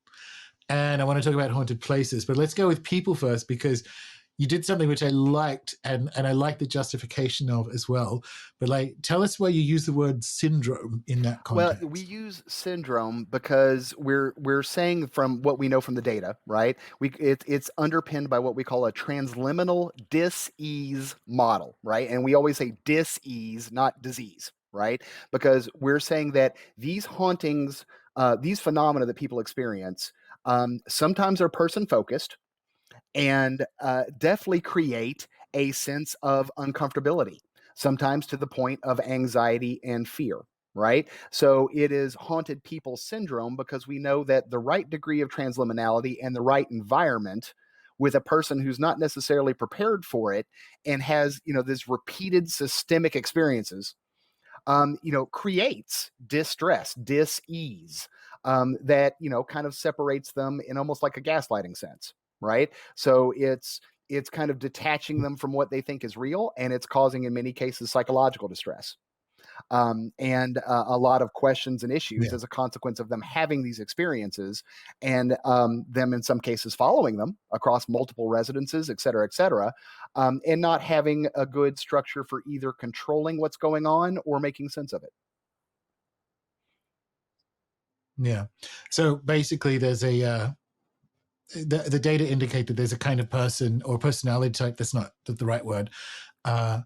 and I want to talk about haunted places. But let's go with people first, because you did something which I liked, and I like the justification of as well. But like, tell us why you use the word syndrome in that Well, we context. use syndrome because we're saying from what we know from the data, right? It's underpinned by what we call a transliminal dis-ease model, right? And we always say dis-ease, not disease, right? Because we're saying that these hauntings, these phenomena that people experience, sometimes are person focused, and definitely create a sense of uncomfortability, sometimes to the point of anxiety and fear. Right. So it is haunted people syndrome because we know that the right degree of transliminality and the right environment with a person who's not necessarily prepared for it and has, this repeated systemic experiences, creates distress, dis-ease, that, kind of separates them in almost like a gaslighting sense, right? So it's kind of detaching them from what they think is real, and it's causing, in many cases, psychological distress, and a lot of questions and issues Yeah, as a consequence of them having these experiences, and them in some cases following them across multiple residences, et cetera, and not having a good structure for either controlling what's going on or making sense of it. yeah. So basically, there's a the data indicate that there's a kind of person or personality type, that's not the right word, uh,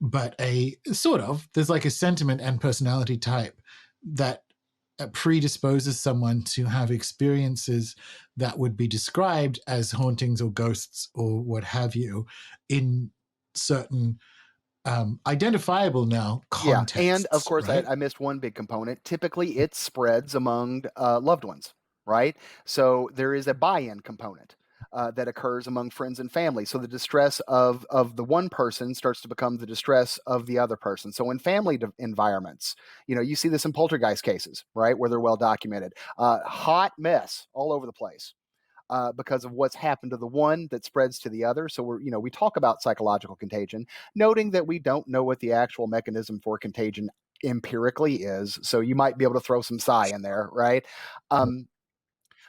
but there's like a sentiment and personality type that predisposes someone to have experiences that would be described as hauntings or ghosts or what have you in certain identifiable now Yeah, and of contexts, course, right? I missed one big component. Typically, it spreads among loved ones, right? So there is a buy-in component that occurs among friends and family. So the distress of the one person starts to become the distress of the other person. So in family environments, you see this in poltergeist cases, right, where they're well documented. Hot mess all over the place. Because of what's happened to the one that spreads to the other. So we talk about psychological contagion, noting that we don't know what the actual mechanism for contagion empirically is. So you might be able to throw some psi in there, right? Um,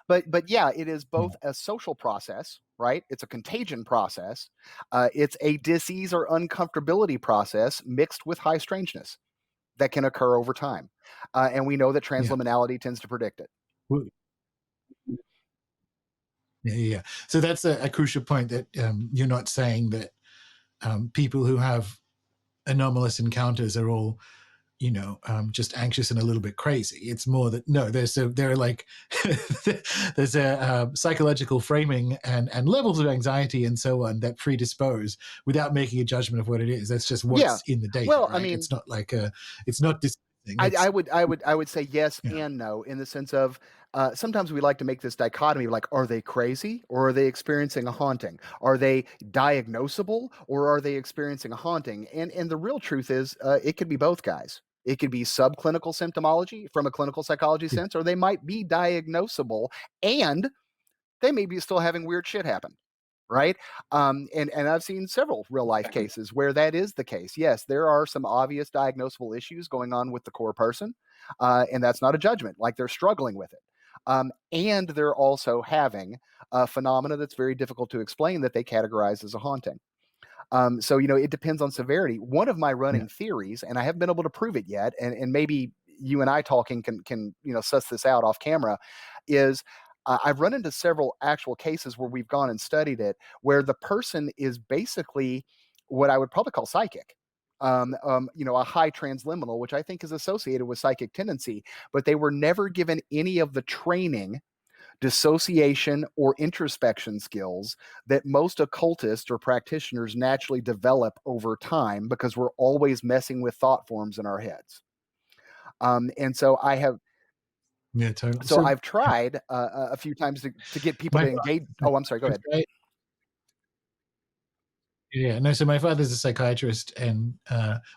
but yeah, it is Yeah, both a social process, right? It's a contagion process. It's a disease or uncomfortability process mixed with high strangeness that can occur over time. And we know that yeah. transliminality tends to predict it. Well, yeah. So that's a crucial point, that you're not saying that people who have anomalous encounters are all, just anxious and a little bit crazy. It's more that no, there are like there's a psychological framing and levels of anxiety and so on that predispose without making a judgment of what it is. That's just Yeah. what's in the data, Well, I right? mean, It's not like it's not dismissing. I It's would I would say yes yeah, and no, in the sense of sometimes we like to make this dichotomy, like, are they crazy or are they experiencing a haunting? Are they diagnosable or are they experiencing a haunting? And the real truth is it could be both, guys. It could be subclinical symptomology from a clinical psychology yeah, sense, or they might be diagnosable and they may be still having weird shit happen, right? And I've seen several real life exactly. cases where that is the case. Yes, there are some obvious diagnosable issues going on with the core person, and that's not a judgment. Like, they're struggling with it, and they're also having a phenomena that's very difficult to explain that they categorize as a haunting. So it depends on severity. One of my Yeah, running theories, and I haven't been able to prove it yet, and maybe you and I talking can suss this out off camera, is I've run into several actual cases where we've gone and studied it, where the person is basically what I would probably call psychic. A high transliminal, which I think is associated with psychic tendency, but they were never given any of the training, dissociation, or introspection skills that most occultists or practitioners naturally develop over time because we're always messing with thought forms in our heads. And so I have yeah, totally. so So I've tried a few times to get people my to engage. Oh, I'm sorry. Go ahead. father, yeah, no. So my father's a psychiatrist, and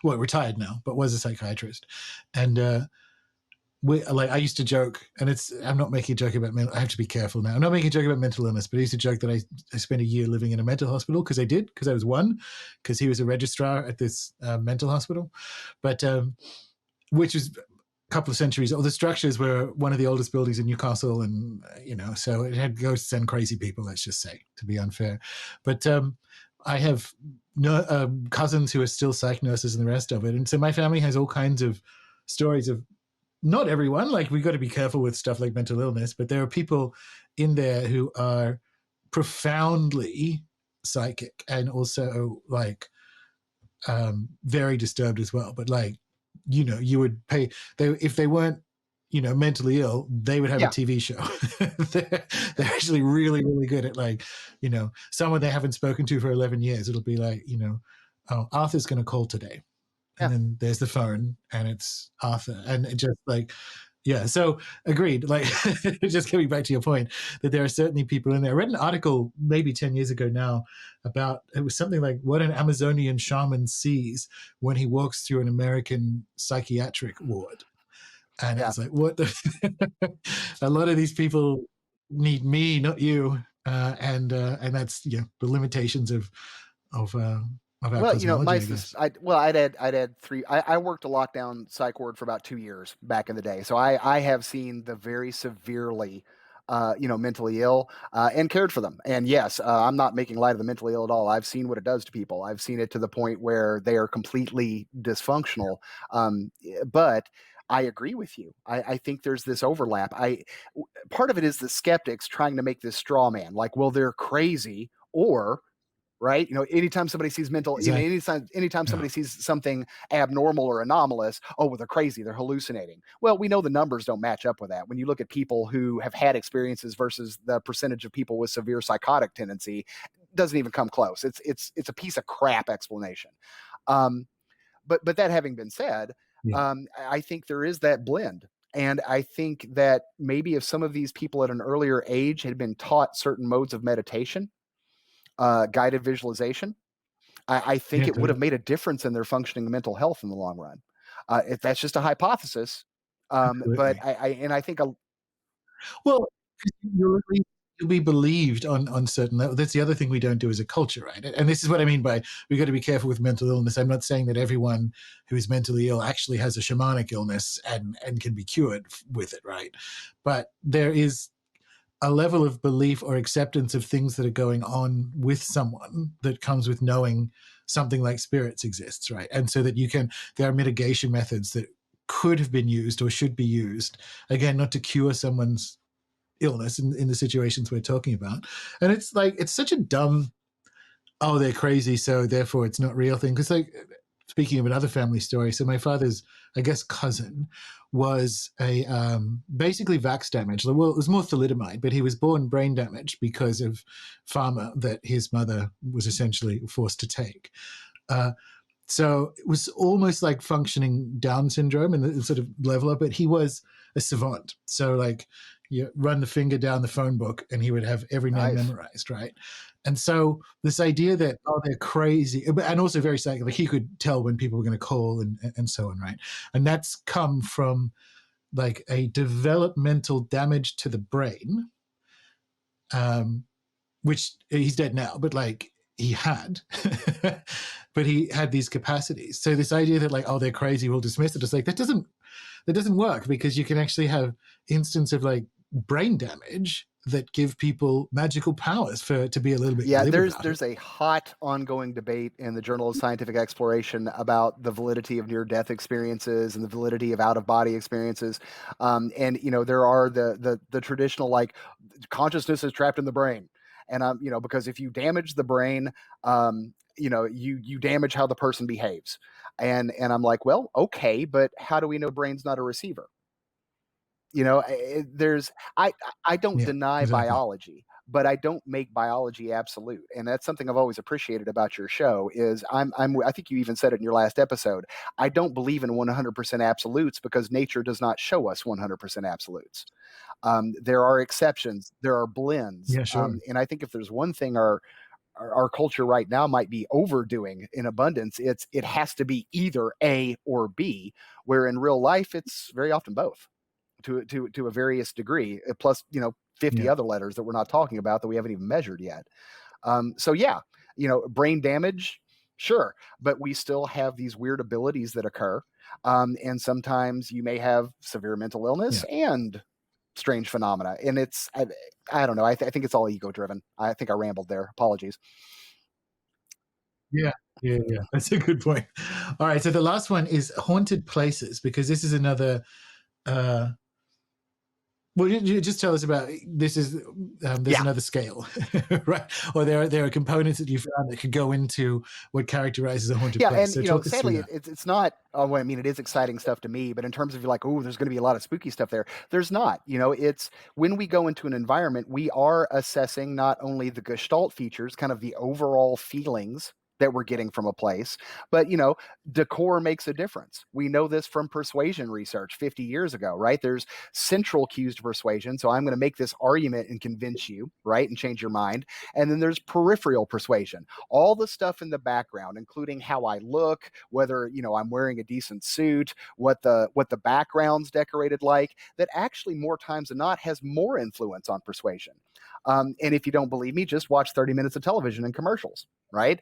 well, retired now, but was a psychiatrist, and I used to joke, and I'm not making a joke about mental. I have to be careful now. I'm not making a joke about mental illness, but I used to joke that I spent a year living in a mental hospital because I was one, because he was a registrar at this mental hospital, but which was a couple of centuries old. The structures were one of the oldest buildings in Newcastle, and so it had ghosts and crazy people. Let's just say, to be unfair, but I have no, cousins who are still psych nurses and the rest of it, and so my family has all kinds of stories of, not everyone, like we got to be careful with stuff like mental illness, but there are people in there who are profoundly psychic and also like very disturbed as well. But like, you would pay, if they weren't, mentally ill, they would have a Yeah. TV show. They're actually really, really good at like, someone they haven't spoken to for 11 years. It'll be like, oh, Arthur's going to call today. And Yeah. then there's the phone and it's Arthur. And it just like, yeah, so agreed. Like, just coming back to your point, that there are certainly people in there. I read an article maybe 10 years ago now about, it was something like what an Amazonian shaman sees when he walks through an American psychiatric ward. And Yeah. it's like, what the, a lot of these people need me, not you. And that's, the limitations of, of our Well, cosmology, I my guess. I'd add three. I worked a lockdown psych ward for about 2 years back in the day, so I have seen the very severely, mentally ill, and cared for them. And yes, I'm not making light of the mentally ill at all. I've seen what it does to people. I've seen it to the point where they are completely dysfunctional. But I agree with you. I think there's this overlap. Part of it is the skeptics trying to make this straw man, like, well, they're crazy, or right? Anytime somebody sees mental, Exactly. anytime Yeah. somebody sees something abnormal or anomalous, oh, well, they're crazy, they're hallucinating. Well, we know the numbers don't match up with that. When you look at people who have had experiences versus the percentage of people with severe psychotic tendency, it doesn't even come close. It's a piece of crap explanation. Um, but that having been said, Yeah. I think there is that blend. And I think that maybe if some of these people at an earlier age had been taught certain modes of meditation, guided visualization, I think Yeah. it would have Totally. made a difference in their functioning mental health in the long run. If that's just a hypothesis, but Absolutely. I think Well, 'cause you'll be believed on certain level. That's the other thing we don't do as a culture, right? And this is what I mean by we got to be careful with mental illness. I'm not saying that everyone who is mentally ill actually has a shamanic illness and can be cured with it, right? But there is a level of belief or acceptance of things that are going on with someone that comes with knowing something like spirits exists, right? And so that there are mitigation methods that could have been used or should be used, again, not to cure someone's illness in the situations we're talking about. And it's like, it's such a dumb, oh, they're crazy, so therefore it's not real thing. Because, like, speaking of another family story, so my father's, I guess, cousin was a basically vax damage. Well, it was more thalidomide, but he was born brain damaged because of pharma that his mother was essentially forced to take. Uh, so it was almost like functioning Down syndrome and the sort of level up, but he was a savant. So, like, you run the finger down the phone book and he would have every name nice. memorized, right? And so this idea that, oh, they're crazy, and also very psychic, like he could tell when people were going to call and so on, right? And that's come from like a developmental damage to the brain, um, which he's dead now, but like he had, but he had these capacities. So this idea that, like, oh, they're crazy, we'll dismiss it. It's like that doesn't work, because you can actually have instance of like brain damage that give people magical powers to be a little bit Yeah, glib there's about it. there's a hot ongoing debate in the Journal of Scientific Exploration about the validity of near-death experiences and the validity of out-of-body experiences. And there are the traditional, like, consciousness is trapped in the brain, and because if you damage the brain, you damage how the person behaves, and I'm like, well, okay, but how do we know the brain's not a receiver? There's I don't Yeah, deny exactly. biology, but I don't make biology absolute, and that's something I've always appreciated about your show. Is I think you even said it in your last episode. I don't believe in 100% absolutes because nature does not show us 100% absolutes. There are exceptions, there are blends, Yeah, sure. and I think if there's one thing our culture right now might be overdoing in abundance, it has to be either A or B, where in real life it's very often both to a various degree, plus 50 Yeah, other letters that we're not talking about that we haven't even measured yet. So yeah, brain damage, sure, but we still have these weird abilities that occur, and sometimes you may have severe mental illness yeah, and strange phenomena, and I don't know. I think it's all ego driven. I think I rambled there. Apologies. yeah, yeah, yeah. That's a good point. All right, so the last one is haunted places, because this is another. Uh, Well, you just tell us about this. There's Yeah, another scale, right? Or there are components that you found that could go into what characterizes a haunted yeah, place. and So talk us through sadly, that. it's not. Oh, well, I mean, it is exciting stuff to me, but in terms of like, oh, there's going to be a lot of spooky stuff there. There's not. It's when we go into an environment, we are assessing not only the gestalt features, kind of the overall feelings that we're getting from a place, but decor makes a difference. We know this from persuasion research 50 years ago, right? There's central cues to persuasion, so I'm going to make this argument and convince you, right, and change your mind. And then there's peripheral persuasion, all the stuff in the background, including how I look, whether I'm wearing a decent suit, what the background's decorated like, that actually more times than not has more influence on persuasion. And if you don't believe me, just watch 30 minutes of television and commercials, right?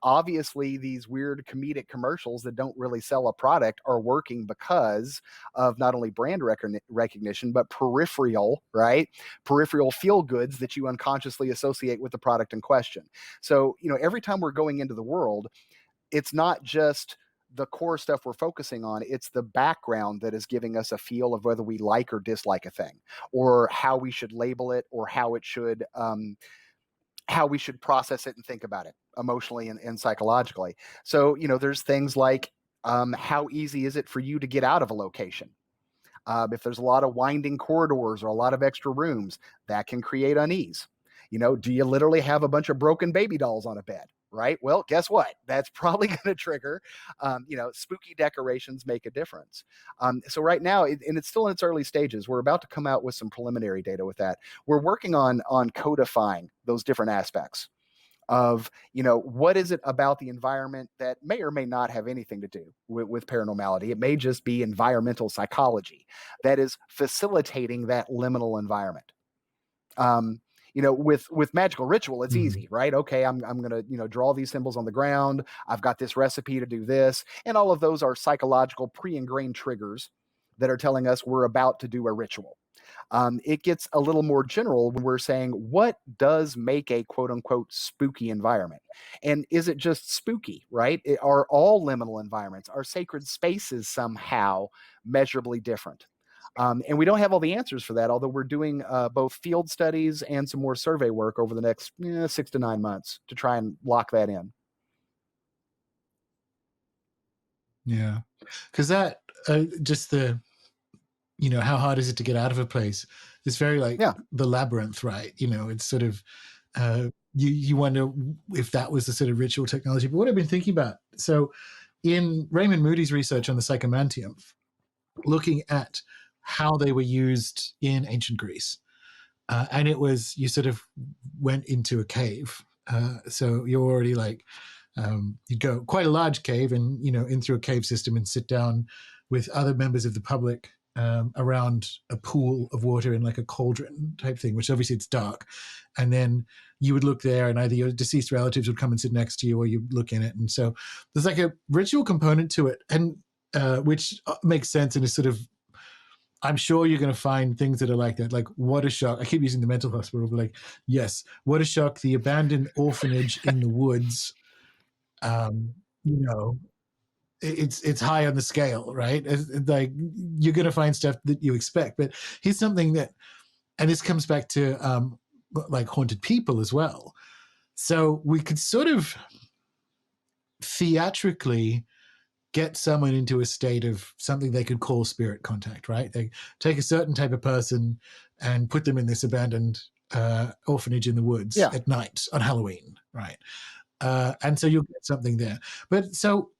Obviously, these weird comedic commercials that don't really sell a product are working because of not only brand recognition, but peripheral, right? Peripheral feel goods that you unconsciously associate with the product in question. So, every time we're going into the world, it's not just the core stuff we're focusing on. It's the background that is giving us a feel of whether we like or dislike a thing, or how we should label it, or how we should process it and think about it emotionally and psychologically. So, there's things like, how easy is it for you to get out of a location? If there's a lot of winding corridors or a lot of extra rooms, that can create unease. Do you literally have a bunch of broken baby dolls on a bed? Right. Well, guess what? That's probably going to trigger, spooky decorations make a difference. So right now, and it's still in its early stages, we're about to come out with some preliminary data with that. We're working on codifying those different aspects of, what is it about the environment that may or may not have anything to do with paranormality. It may just be environmental psychology that is facilitating that liminal environment. With magical ritual, it's Mm. easy, right? Okay, I'm gonna, draw these symbols on the ground. I've got this recipe to do this, and all of those are psychological pre-ingrained triggers that are telling us we're about to do a ritual. It gets a little more general when we're saying, what does make a quote unquote spooky environment? And is it just spooky, right? Are all liminal environments, are sacred spaces somehow measurably different? And we don't have all the answers for that, although we're doing both field studies and some more survey work over the next 6 to 9 months to try and lock that in. Yeah, because that just how hard is it to get out of a place? It's very like Yeah. the labyrinth, right? It's sort of you wonder if that was the sort of ritual technology. But what I've been thinking about, so in Raymond Moody's research on the psychomantium, looking at how they were used in ancient Greece, and it was you sort of went into a cave. So you're already like you'd go quite a large cave and in through a cave system and sit down with other members of the public around a pool of water in like a cauldron type thing, which obviously it's dark. And then you would look there and either your deceased relatives would come and sit next to you or you look in it. And so there's like a ritual component to it, and which makes sense and is sort of, I'm sure you're going to find things that are like that. Like, what a shock. I keep using the mental hospital, but like, yes, what a shock. The abandoned orphanage in the woods, um, you know, it's high on the scale, right? It's like you're going to find stuff that you expect. But here's something that, and this comes back to like haunted people as well. So we could sort of theatrically get someone into a state of something they could call spirit contact, right? They take a certain type of person and put them in this abandoned orphanage in the woods Yeah. at night on Halloween, right? And so you'll get something there. But so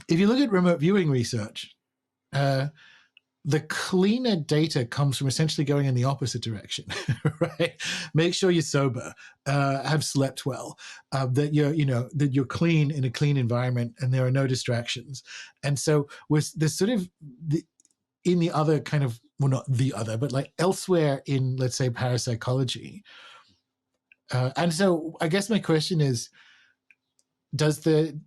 if you look at remote viewing research, uh, the cleaner data comes from essentially going in the opposite direction, right? Make sure you're sober, have slept well, that you're clean in a clean environment, and there are no distractions. And so with this sort of in the other kind of, well, not the other, but like elsewhere in, let's say, parapsychology. And so I guess my question is, does the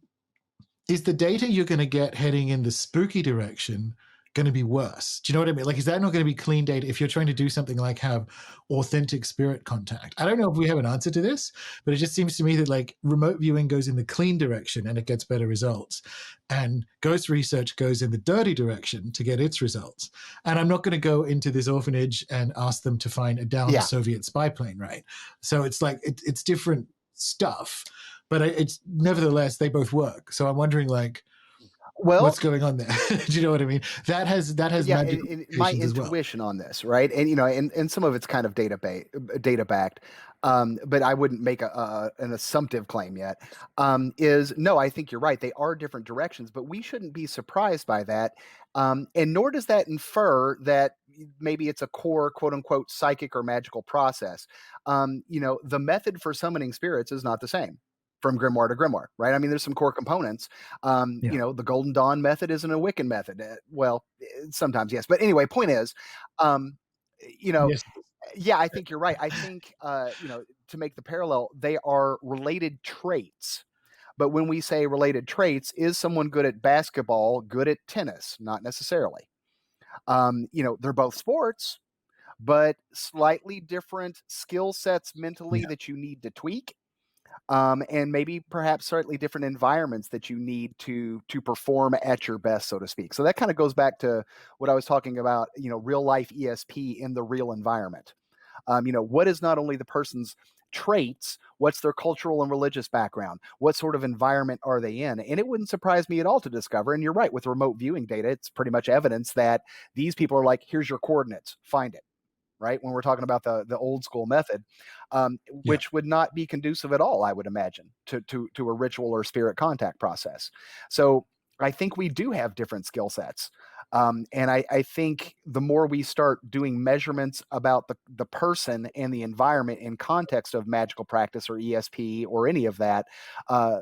is the data you're going to get heading in the spooky direction going to be worse? Do you know what I mean? Like, is that not going to be clean data if you're trying to do something like have authentic spirit contact? I don't know if we have an answer to this, but it just seems to me that like remote viewing goes in the clean direction and it gets better results, and ghost research goes in the dirty direction to get its results. And I'm not going to go into this orphanage and ask them to find a downed Yeah. Soviet spy plane, right? So it's like it's different stuff, but it's nevertheless they both work. So I'm wondering like Well, what's going on there. Do you know what I mean? That has yeah, magical and my implications as well. intuition on this, right? And and some of it's kind of data backed, but I wouldn't make an assumptive claim yet. Is no, I think you're right. They are different directions, but we shouldn't be surprised by that. And nor does that infer that maybe it's a core quote unquote psychic or magical process. The method for summoning spirits is not the same from grimoire to grimoire, right? I mean, there's some core components. Yeah. The Golden Dawn method isn't a Wiccan method. Well, sometimes yes, but anyway, point is, um, you know, Yes. yeah, I think you're right. I think to make the parallel, they are related traits. But when we say related traits, is someone good at basketball, good at tennis? Not necessarily. They're both sports, but slightly different skill sets mentally Yeah. that you need to tweak. and maybe perhaps slightly different environments that you need to perform at your best, so to speak. So that kind of goes back to what I was talking about, real life ESP in the real environment. What is not only the person's traits, what's their cultural and religious background? What sort of environment are they in? And it wouldn't surprise me at all to discover, and you're right, with remote viewing data, it's pretty much evidence that these people are like, here's your coordinates, find it. Right, when we're talking about the old school method, Yeah. which would not be conducive at all, I would imagine, to a ritual or spirit contact process. So I think we do have different skill sets, and I think the more we start doing measurements about the person and the environment in context of magical practice or ESP or any of that, uh,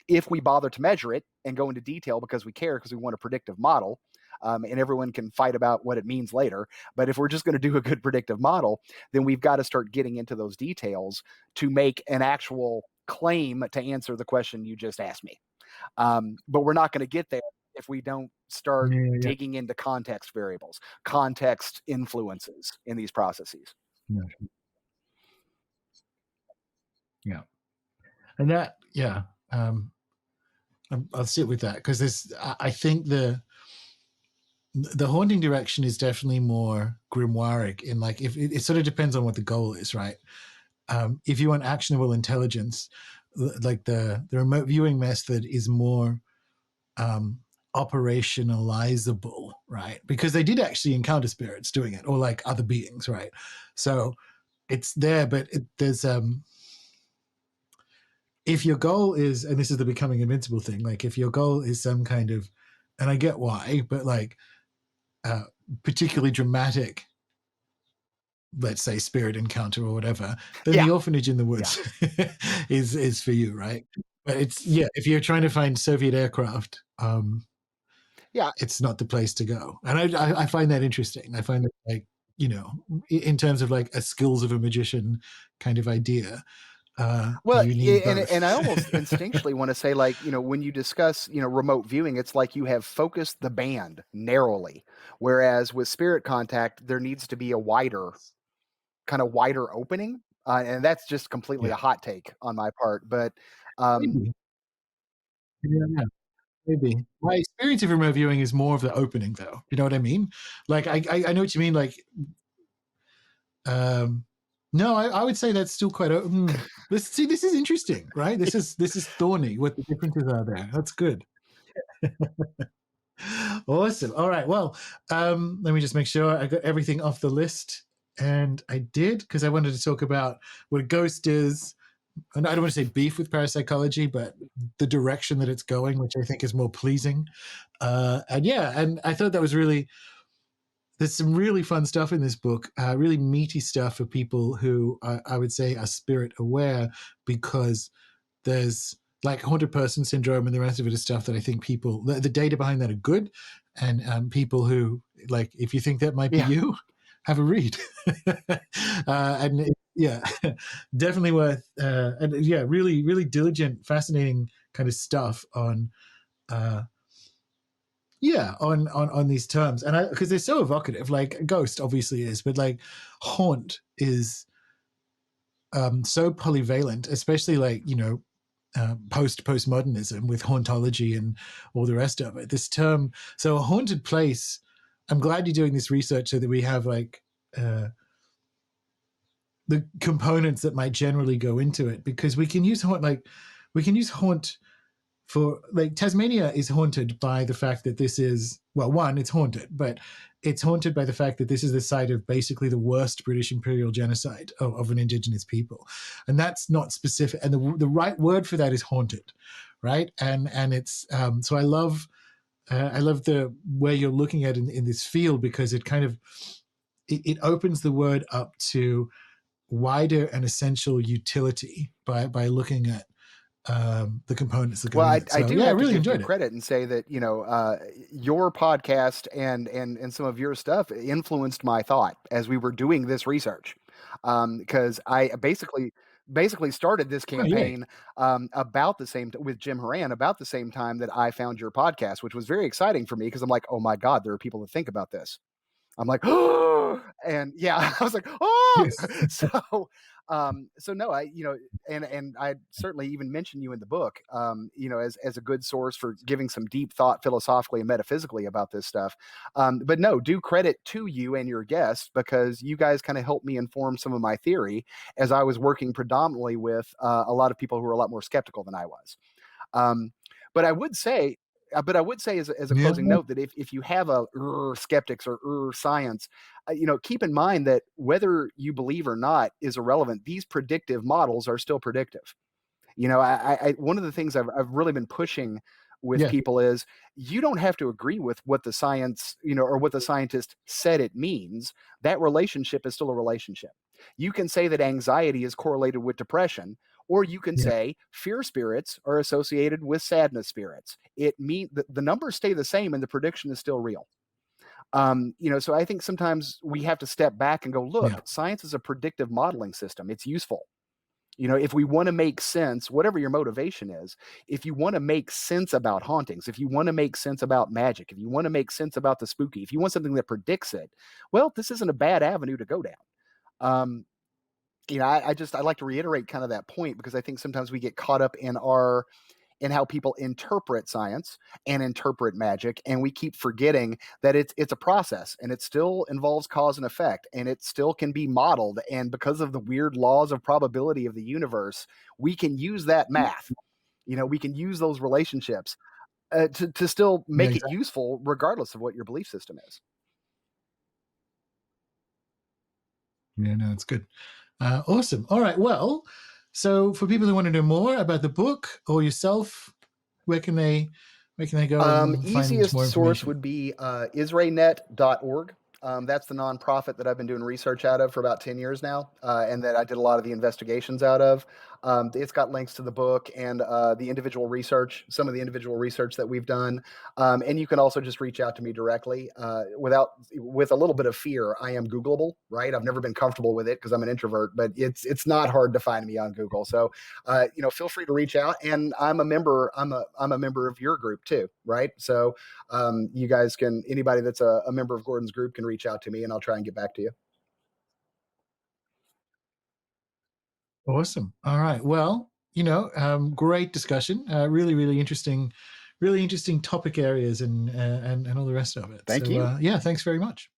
if we bother to measure it and go into detail because we care because we want a predictive model, and everyone can fight about what it means later. But if we're just going to do a good predictive model, then we've got to start getting into those details to make an actual claim to answer the question you just asked me. But we're not going to get there if we don't start Yeah. Yeah. digging into context variables, context influences in these processes. Yeah. Yeah. And that, yeah, I'll sit with that because I think the haunting direction is definitely more grimoire in like if it sort of depends on what the goal is, right? If you want actionable intelligence, like the remote viewing method is more um, operationalizable, right? Because they did actually encounter spirits doing it, or like other beings, right? So it's there, but there's if your goal is, and this is the becoming invincible thing, like if your goal is some kind of, and I get why, but like uh, particularly dramatic, let's say spirit encounter or whatever, then Yeah, the orphanage in the yeah, woods is for you, right? But it's yeah, if you're trying to find Soviet aircraft, yeah. it's not the place to go. And I find that interesting. I find that like in terms of like a skills of a magician kind of idea, Well, you need and both. I almost instinctually want to say, like, when you discuss, remote viewing, it's like you have focused the band narrowly, whereas with spirit contact, there needs to be a wider opening, and that's just completely Yeah, a hot take on my part. But um, maybe. Yeah, maybe. My experience of remote viewing is more of the opening, though. You know what I mean? Like, I know what you mean. Like, um, no, I would say that's still quite open. Let's see. This is interesting, right? This is thorny. What the differences are there? That's good. Awesome. All right. Well, let me just make sure I got everything off the list, and I did because I wanted to talk about what a ghost is. And I don't want to say beef with parapsychology, but the direction that it's going, which I think is more pleasing. And yeah, and I thought that was really there's some really fun stuff in this book, really meaty stuff for people who I would say are spirit aware, because there's like haunted person syndrome and the rest of it is stuff that I think people, the data behind that are good. And people who, like, if you think that might be yeah. you, have a read. And yeah, definitely worth, and yeah, really, really diligent, fascinating kind of stuff on, uh, yeah, on these terms, and because they're so evocative. Like ghost obviously is, but like haunt is so polyvalent, especially like postmodernism with hauntology and all the rest of it. This term, so a haunted place. I'm glad you're doing this research so that we have like the components that might generally go into it, because we can use haunt like we can use haunt for like Tasmania is haunted by the fact that this is, well, one, it's haunted, but it's haunted by the fact that this is the site of basically the worst British imperial genocide of an indigenous people, and that's not specific. And the right word for that is haunted, right? And it's so I love the way you're looking at it in this field, because it kind of it opens the word up to wider and essential utility by looking at the components that go Well, in I, it. I So do yeah, I have to really give you enjoyed it. credit and say that your podcast and some of your stuff influenced my thought as we were doing this research, because I basically started this Oh, yay. campaign about the same with Jim Horan about the same time that I found your podcast, which was very exciting for me because I'm like, oh my god, there are people that think about this. I'm like, oh, and yeah, I was like, oh, Yes. so. So no, and I certainly even mention you in the book, as a good source for giving some deep thought philosophically and metaphysically about this stuff. But no, due credit to you and your guests, because you guys kind of helped me inform some of my theory as I was working predominantly with a lot of people who were a lot more skeptical than I was. Um, but I would say, as a Yeah. closing note, that if you have a skeptics or science, keep in mind that whether you believe or not is irrelevant. These predictive models are still predictive. One of the things I've really been pushing with Yeah. people is you don't have to agree with what the science, or what the scientist said it means. That relationship is still a relationship. You can say that anxiety is correlated with depression, or you can Yeah. say fear spirits are associated with sadness spirits. It mean the numbers stay the same and the prediction is still real. So I think sometimes we have to step back and go, Yeah. look, science is a predictive modeling system. It's useful. If we want to make sense, whatever your motivation is, if you want to make sense about hauntings, if you want to make sense about magic, if you want to make sense about the spooky, if you want something that predicts it, well, this isn't a bad avenue to go down. Um, I like to reiterate kind of that point, because I think sometimes we get caught up in how people interpret science and interpret magic, and we keep forgetting that it's a process, and it still involves cause and effect, and it still can be modeled. And because of the weird laws of probability of the universe, we can use that math. We can use those relationships to still Yeah. make it Exactly. useful, regardless of what your belief system is. Yeah. No, it's good. Awesome. All right. Well, so for people who want to know more about the book or yourself, where can they go and find Easiest more source information? would be israenet.org. That's the nonprofit that I've been doing research out of for about 10 years now, and that I did a lot of the investigations out of. It's got links to the book and some of the individual research that we've done. And you can also just reach out to me directly with a little bit of fear. I am Googleable, right? I've never been comfortable with it because I'm an introvert, but it's not hard to find me on Google. So feel free to reach out. And I'm a member. I'm a member of your group too, right? So you guys can anybody that's a member of Gordon's group can reach out to me, and I'll try and get back to you. Awesome. All right. Well, great discussion. Really interesting topic areas and all the rest of it. Thank So you. yeah, thanks very much.